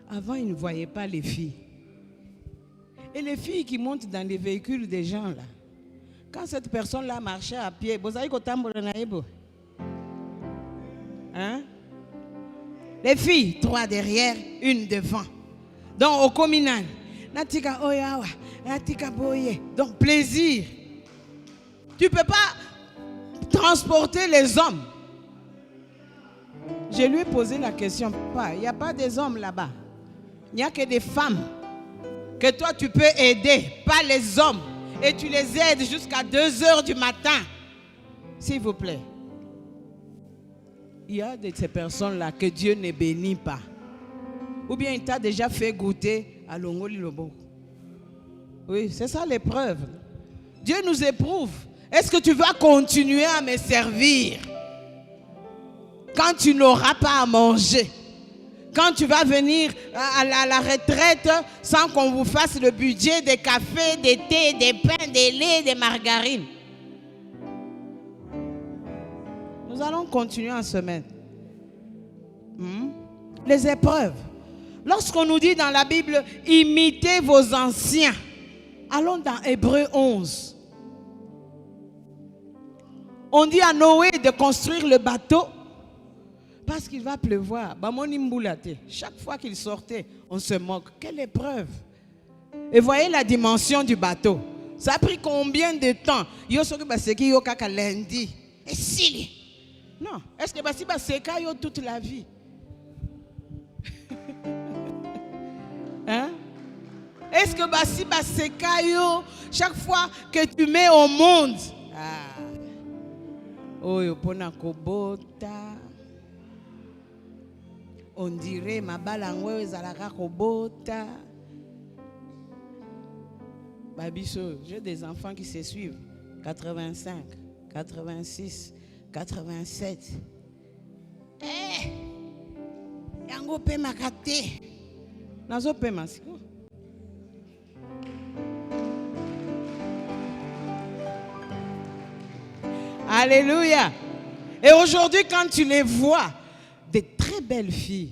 avant, il ne voyait pas les filles. Et les filles qui montent dans les véhicules des gens là, quand cette personne-là marchait à pied, vous savez qu'au tambour de Naïbo, hein? Les filles, 3 derrière, 1 devant. Donc au communal, natika oyawa, natika boye. Donc plaisir. Tu ne peux pas transporter les hommes. Je lui ai posé la question, papa, il n'y a pas des hommes là-bas. Il n'y a que des femmes. que toi tu peux aider, pas les hommes, et tu les aides jusqu'à 2 heures du matin, s'il vous plaît. Il y a de ces personnes-là que Dieu ne bénit pas. Ou bien il t'a déjà fait goûter à l'ongoli lobo. Oui, c'est ça l'épreuve. Dieu nous éprouve. Est-ce que tu vas continuer à me servir quand tu n'auras pas à manger? Quand tu vas venir à la retraite sans qu'on vous fasse le budget des cafés, des thés, des pains, des laits, des margarines. Nous allons continuer en semaine. Les épreuves. Lorsqu'on nous dit dans la Bible, imitez vos anciens. Allons dans Hébreux 11. On dit à Noé de construire le bateau parce qu'il va pleuvoir. Chaque fois qu'il sortait, on se moque. Quelle épreuve! Et voyez la dimension du bateau. Ça a pris combien de temps? Lundi. Et si? Non. Est-ce que c'est toute la vie? Hein? Est-ce que chaque fois que tu mets au monde, on dirait ma balangwe zalaka kobota. Babiso, j'ai des enfants qui se suivent. 85, 86, 87. Yango pe makate. Nazo pe masiko. Alléluia. Et aujourd'hui, quand tu les vois, des très belles filles.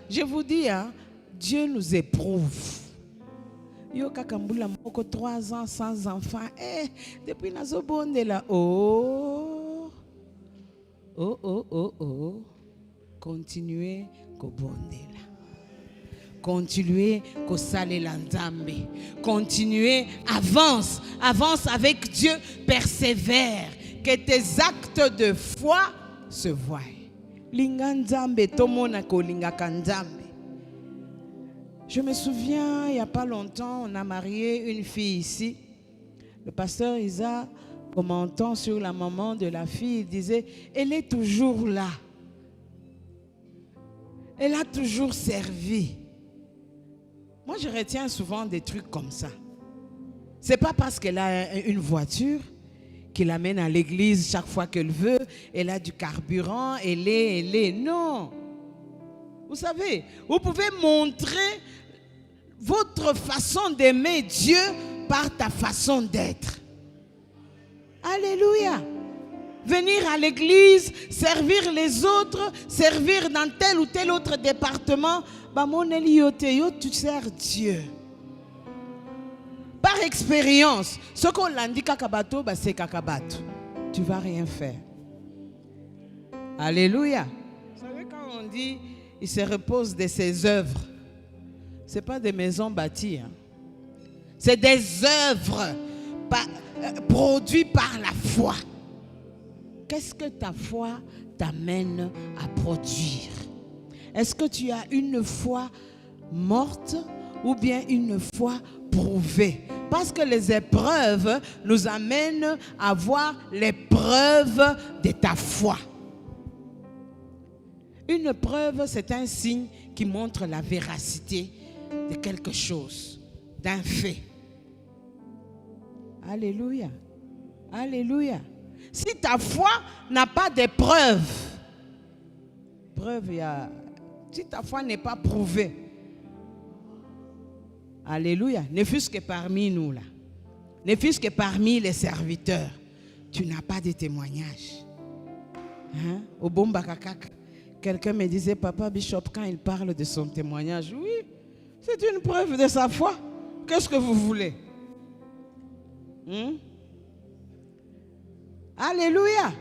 Je vous dis, hein, Dieu nous éprouve. Yo kakambula moko 3 ans sans enfant. Depuis nazo bonde là. Oh. Continuez ko bonde là. Continuez ko sale l'andambe. Continuez, avance avec Dieu, persévère, que tes actes de foi se voient. Lingandambe tomona ko lingakandambe. Je me souviens, il n'y a pas longtemps, on a marié une fille ici. Le pasteur Isa, commentant sur la maman de la fille, il disait, elle est toujours là. Elle a toujours servi. Moi, je retiens souvent des trucs comme ça. Ce n'est pas parce qu'elle a une voiture qu'il l'amène à l'église chaque fois qu'elle veut. Elle a du carburant, elle est. Non. Vous savez, vous pouvez montrer votre façon d'aimer Dieu par ta façon d'être. Alléluia. Venir à l'église, servir les autres, servir dans tel ou tel autre département. Tu sers Dieu. Par expérience, ce qu'on l'a dit kakabato, c'est kakabato. Tu ne vas rien faire. Alléluia. Vous savez, quand on dit il se repose de ses œuvres, ce n'est pas des maisons bâties. Hein. C'est des œuvres produites par la foi. Qu'est-ce que ta foi t'amène à produire? Est-ce que tu as une foi morte ou bien une foi prouvée? Parce que les épreuves nous amènent à voir les preuves de ta foi. Une preuve, c'est un signe qui montre la véracité de quelque chose, d'un fait. Alléluia. Alléluia. Si ta foi n'a pas de preuves, si ta foi n'est pas prouvée, alléluia, ne fût-ce que parmi nous là, ne fût-ce que parmi les serviteurs, tu n'as pas de témoignage. Hein? Au bon bakakaka, quelqu'un me disait, Papa Bishop, quand il parle de son témoignage, oui, c'est une preuve de sa foi. Qu'est-ce que vous voulez? Alléluia.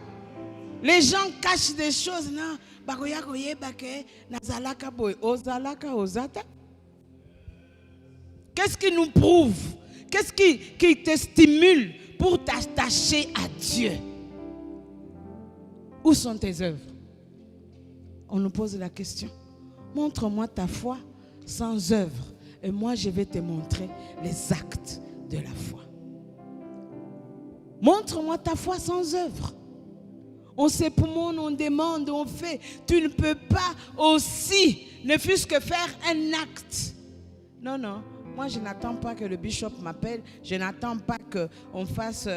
Les gens cachent des choses. Non. Qu'est-ce qui nous prouve? Qu'est-ce qui te stimule pour t'attacher à Dieu? Où Où sont tes œuvres? On nous pose la question. Montre-moi ta foi sans œuvre et moi je vais te montrer les actes de la foi. Montre-moi ta foi sans œuvre. On s'époumonne, on demande, on fait. Tu ne peux pas aussi, ne fût-ce que faire un acte. Non, non. Moi, je n'attends pas que le bishop m'appelle. Je n'attends pas qu'on fasse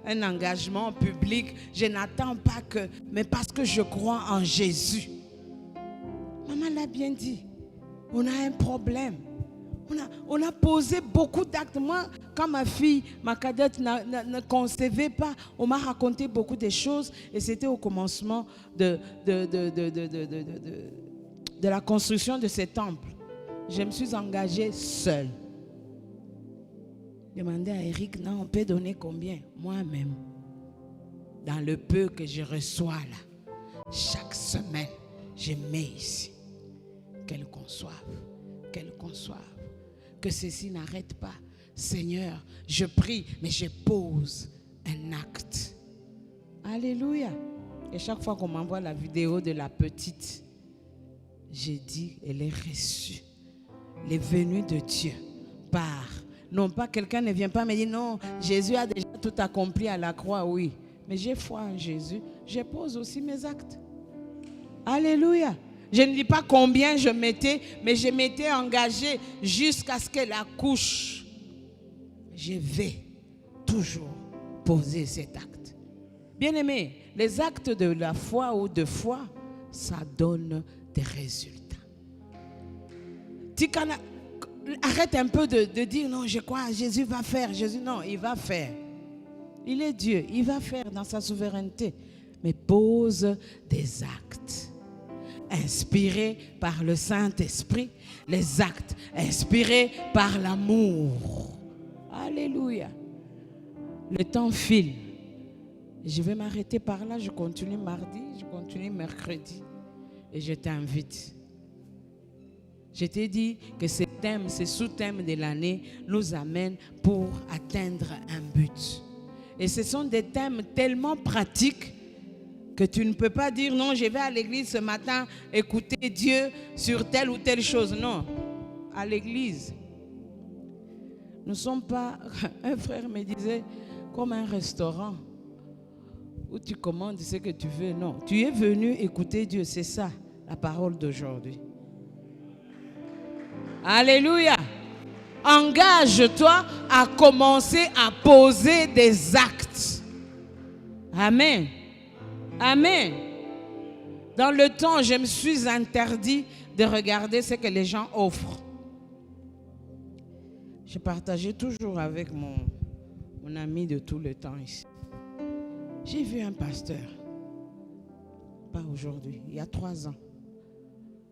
un engagement public. Je n'attends pas que... Mais parce que je crois en Jésus. Maman l'a bien dit. On a un problème. On a posé beaucoup d'actes. Moi, quand ma fille, ma cadette ne concevait pas, on m'a raconté beaucoup de choses. Et c'était au commencement de la construction de ce temple. Je me suis engagée seule. Demandez à Eric, non, on peut donner combien? Moi-même. Dans le peu que je reçois là, chaque semaine, je mets ici. Qu'elle conçoive, qu'elle conçoive. Que ceci n'arrête pas. Seigneur, je prie, mais je pose un acte. Alléluia. Et chaque fois qu'on m'envoie la vidéo de la petite, j'ai dit, elle est reçue. Les venues de Dieu par. Non pas quelqu'un ne vient pas me dire, non, Jésus a déjà tout accompli à la croix, oui. Mais j'ai foi en Jésus, je pose aussi mes actes. Alléluia. Je ne dis pas combien je mettais, mais je m'étais engagé jusqu'à ce qu'elle accouche. Je vais toujours poser cet acte. Bien-aimés, les actes de la foi ou de foi, ça donne des résultats. Arrête un peu de dire non, je crois, Jésus va faire. Jésus, non, il va faire. Il est Dieu, il va faire dans sa souveraineté. Mais pose des actes. Inspirés par le Saint-Esprit, les actes inspirés par l'amour. Alléluia. Le temps file. Je vais m'arrêter par là, je continue mardi, je continue mercredi. Et je t'invite. Je t'ai dit que ces thèmes, ces sous-thèmes de l'année nous amènent pour atteindre un but. Et ce sont des thèmes tellement pratiques que tu ne peux pas dire non, je vais à l'église ce matin écouter Dieu sur telle ou telle chose. Non, à l'église. Nous ne sommes pas, un frère me disait, comme un restaurant où tu commandes ce que tu veux. Non, tu es venu écouter Dieu, c'est ça la parole d'aujourd'hui. Alléluia. Engage-toi à commencer à poser des actes. Amen. Amen. Dans le temps, je me suis interdit de regarder ce que les gens offrent. Je partageais toujours avec mon ami de tout le temps ici. J'ai vu un pasteur, pas aujourd'hui, il y a 3 ans,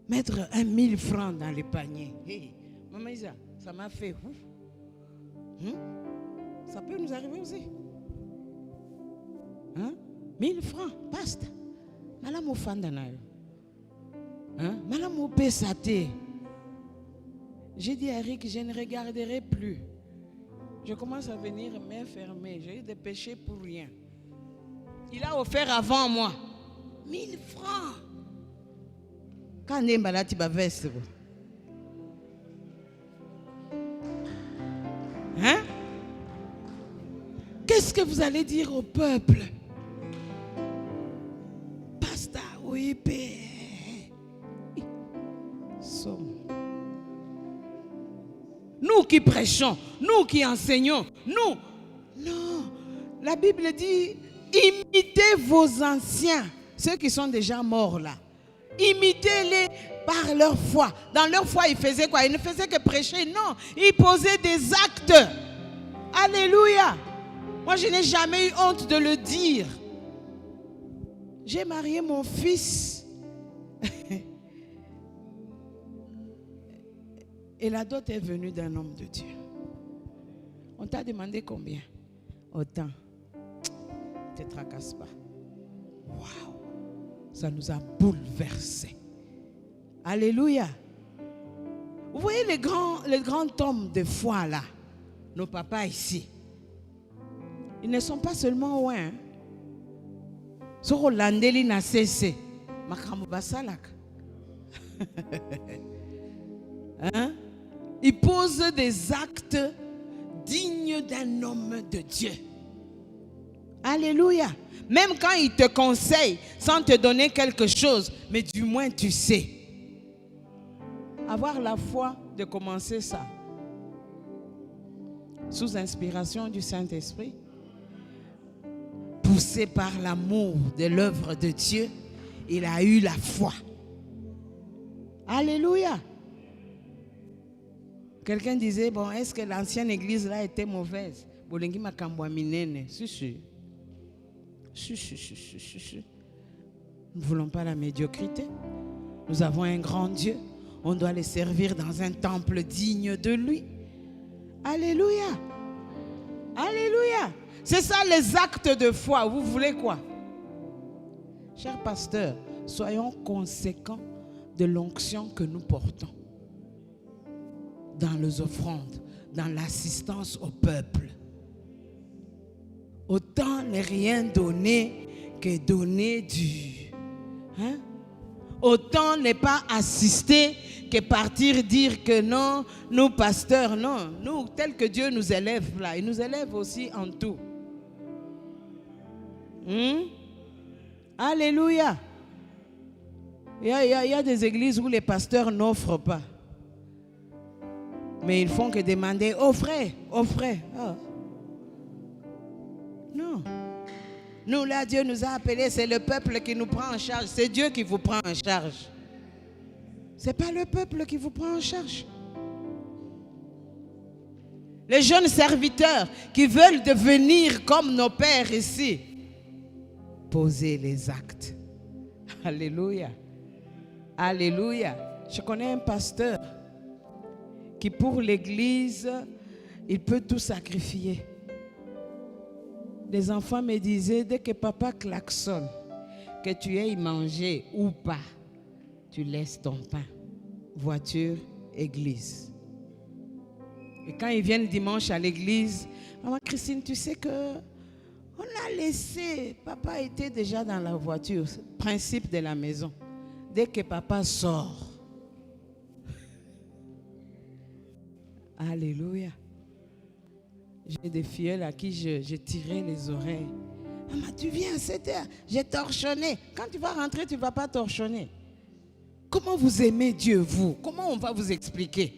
mettre 1000 francs dans les paniers. Hey, Maman Isa, ça m'a fait ouf. Ça peut nous arriver aussi. 1000 francs, pasta. Madame Ofandanayo. Madame Opesate. J'ai dit à Eric, je ne regarderai plus. Je commence à venir main fermée. J'ai eu des péchés pour rien. Il a offert avant moi. 1000 francs. Quand on est malade, tu vas veste. Qu'est-ce que vous allez dire au peuple? Pasteur, oui, père. Nous qui prêchons, nous qui enseignons, nous. Non. La Bible dit, imitez vos anciens, ceux qui sont déjà morts là. Imitez-les par leur foi. Dans leur foi, ils faisaient quoi? Ils ne faisaient que prêcher. Non, ils posaient des actes. Alléluia. Moi, je n'ai jamais eu honte de le dire. J'ai marié mon fils. Et la dot est venue d'un homme de Dieu. On t'a demandé combien? Autant. Ne te tracasse pas. Waouh! Ça nous a bouleversés. Alléluia. Vous voyez les grands hommes de foi là, nos papas ici. Ils ne sont pas seulement loin. Soko landeli na cesse. Makambo basalaka. Hein? Il pose des actes dignes d'un homme de Dieu. Alléluia. Même quand il te conseille sans te donner quelque chose, mais du moins tu sais. Avoir la foi de commencer ça. Sous inspiration du Saint-Esprit. Poussé par l'amour de l'œuvre de Dieu, il a eu la foi. Alléluia. Quelqu'un disait, bon, est-ce que l'ancienne église là était mauvaise? Bolengi makambwa minene. Si. Nous ne voulons pas la médiocrité. Nous avons un grand Dieu. On doit le servir dans un temple digne de lui. Alléluia. Alléluia. C'est ça les actes de foi. Vous voulez quoi? Chers pasteurs, soyons conséquents de l'onction que nous portons dans les offrandes, dans l'assistance au peuple. Autant ne rien donner que donner du. Hein? Autant ne pas assister que partir dire que non, nous pasteurs, non. Nous, tel que Dieu nous élève là, il nous élève aussi en tout. Alléluia. Il y a des églises où les pasteurs n'offrent pas. Mais ils font que demander, offrez. Oh. Non. Nous, là, Dieu nous a appelés, c'est le peuple qui nous prend en charge. C'est Dieu qui vous prend en charge. Ce n'est pas le peuple qui vous prend en charge. Les jeunes serviteurs qui veulent devenir comme nos pères ici, posez les actes. Alléluia. Alléluia. Je connais un pasteur qui pour l'église, il peut tout sacrifier. Les enfants me disaient, dès que papa klaxonne, que tu aies mangé ou pas, tu laisses ton pain. Voiture, église. Et quand ils viennent dimanche à l'église, maman Christine, tu sais que on a laissé, papa était déjà dans la voiture, principe de la maison. Dès que papa sort, alléluia. J'ai des filles à qui je tirais les oreilles. Maman, tu viens à 7 heures, j'ai torchonné. Quand tu vas rentrer, tu ne vas pas torchonner. Comment vous aimez Dieu, vous? Comment on va vous expliquer?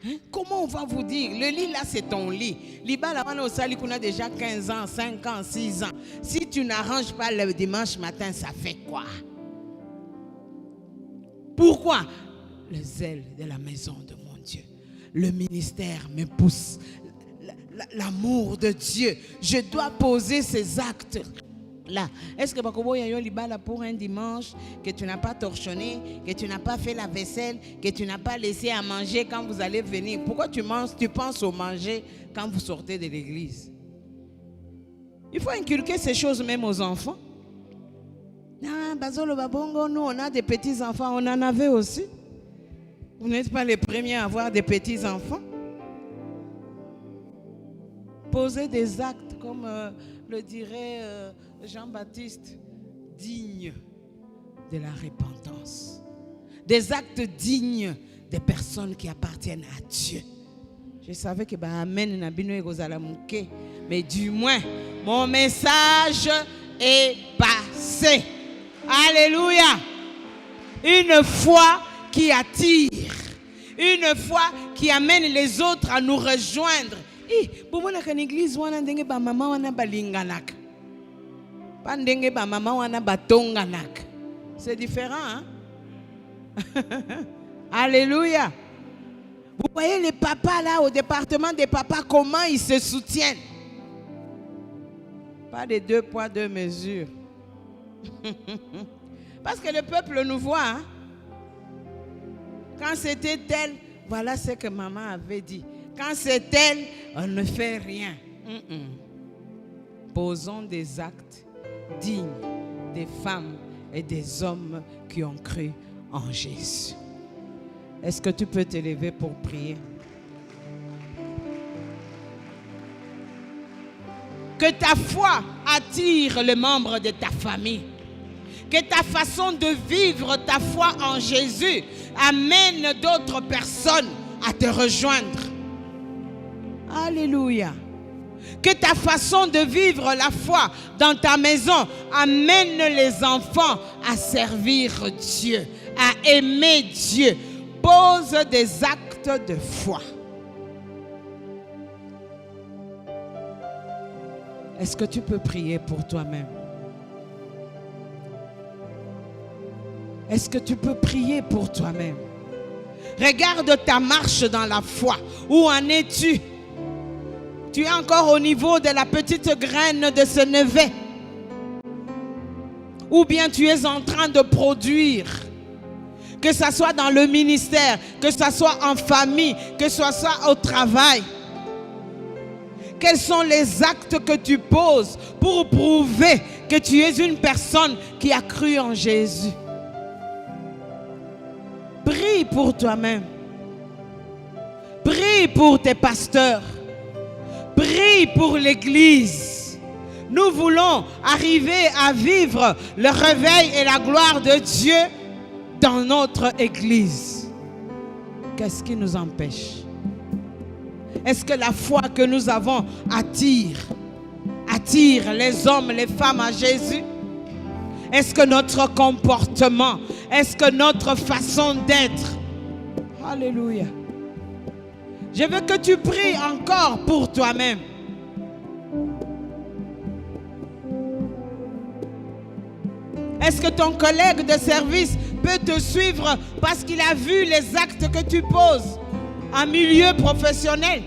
Hein? Comment on va vous dire? Le lit là, c'est ton lit. Liba là, on a au sali qu'on a déjà 15 ans, 5 ans, 6 ans. Si tu n'arranges pas le dimanche matin, ça fait quoi? Pourquoi? Le zèle de la maison de mon Dieu. Le ministère me pousse. L'amour de Dieu. Je dois poser ces actes là. Est-ce que Bakobo Yayo Libala pour un dimanche que tu n'as pas torchonné, que tu n'as pas fait la vaisselle, que tu n'as pas laissé à manger quand vous allez venir? Pourquoi tu penses au manger quand vous sortez de l'église? Il faut inculquer ces choses même aux enfants. Ah, Bazolo Babongo, nous on a des petits enfants, on en avait aussi. Vous n'êtes pas les premiers à avoir des petits enfants. Poser des actes, comme le dirait Jean-Baptiste, dignes de la repentance. Des actes dignes des personnes qui appartiennent à Dieu. Je savais que Amen Nabino Egozalamuke, mais du moins, mon message est passé. Alléluia. Une foi qui attire. Une foi qui amène les autres à nous rejoindre. C'est différent, hein? Alléluia. Vous voyez les papas là au département des papas, comment ils se soutiennent. Pas de 2 poids 2 mesures. Parce que le peuple nous voit, hein? Quand c'était tel, voilà ce que maman avait dit. Quand c'est tel, on ne fait rien. Posons des actes dignes des femmes et des hommes qui ont cru en Jésus. Est-ce que tu peux te lever pour prier? Que ta foi attire les membres de ta famille. Que ta façon de vivre ta foi en Jésus amène d'autres personnes à te rejoindre. Alléluia. Que ta façon de vivre la foi dans ta maison amène les enfants à servir Dieu, à aimer Dieu. Pose des actes de foi. Est-ce que tu peux prier pour toi-même? Est-ce que tu peux prier pour toi-même? Regarde ta marche dans la foi. Où en es-tu? Tu es encore au niveau de la petite graine de ce navet? Ou bien tu es en train de produire? Que ce soit dans le ministère, que ce soit en famille, que ce soit au travail. Quels sont les actes que tu poses pour prouver que tu es une personne qui a cru en Jésus? Prie pour toi-même. Prie pour tes pasteurs. Prie pour l'Église. Nous voulons arriver à vivre le réveil et la gloire de Dieu dans notre Église. Qu'est-ce qui nous empêche? Est-ce que la foi que nous avons attire les hommes, les femmes à Jésus? Est-ce que notre comportement, est-ce que notre façon d'être? Alléluia. Je veux que tu pries encore pour toi-même. Est-ce que ton collègue de service peut te suivre parce qu'il a vu les actes que tu poses en milieu professionnel?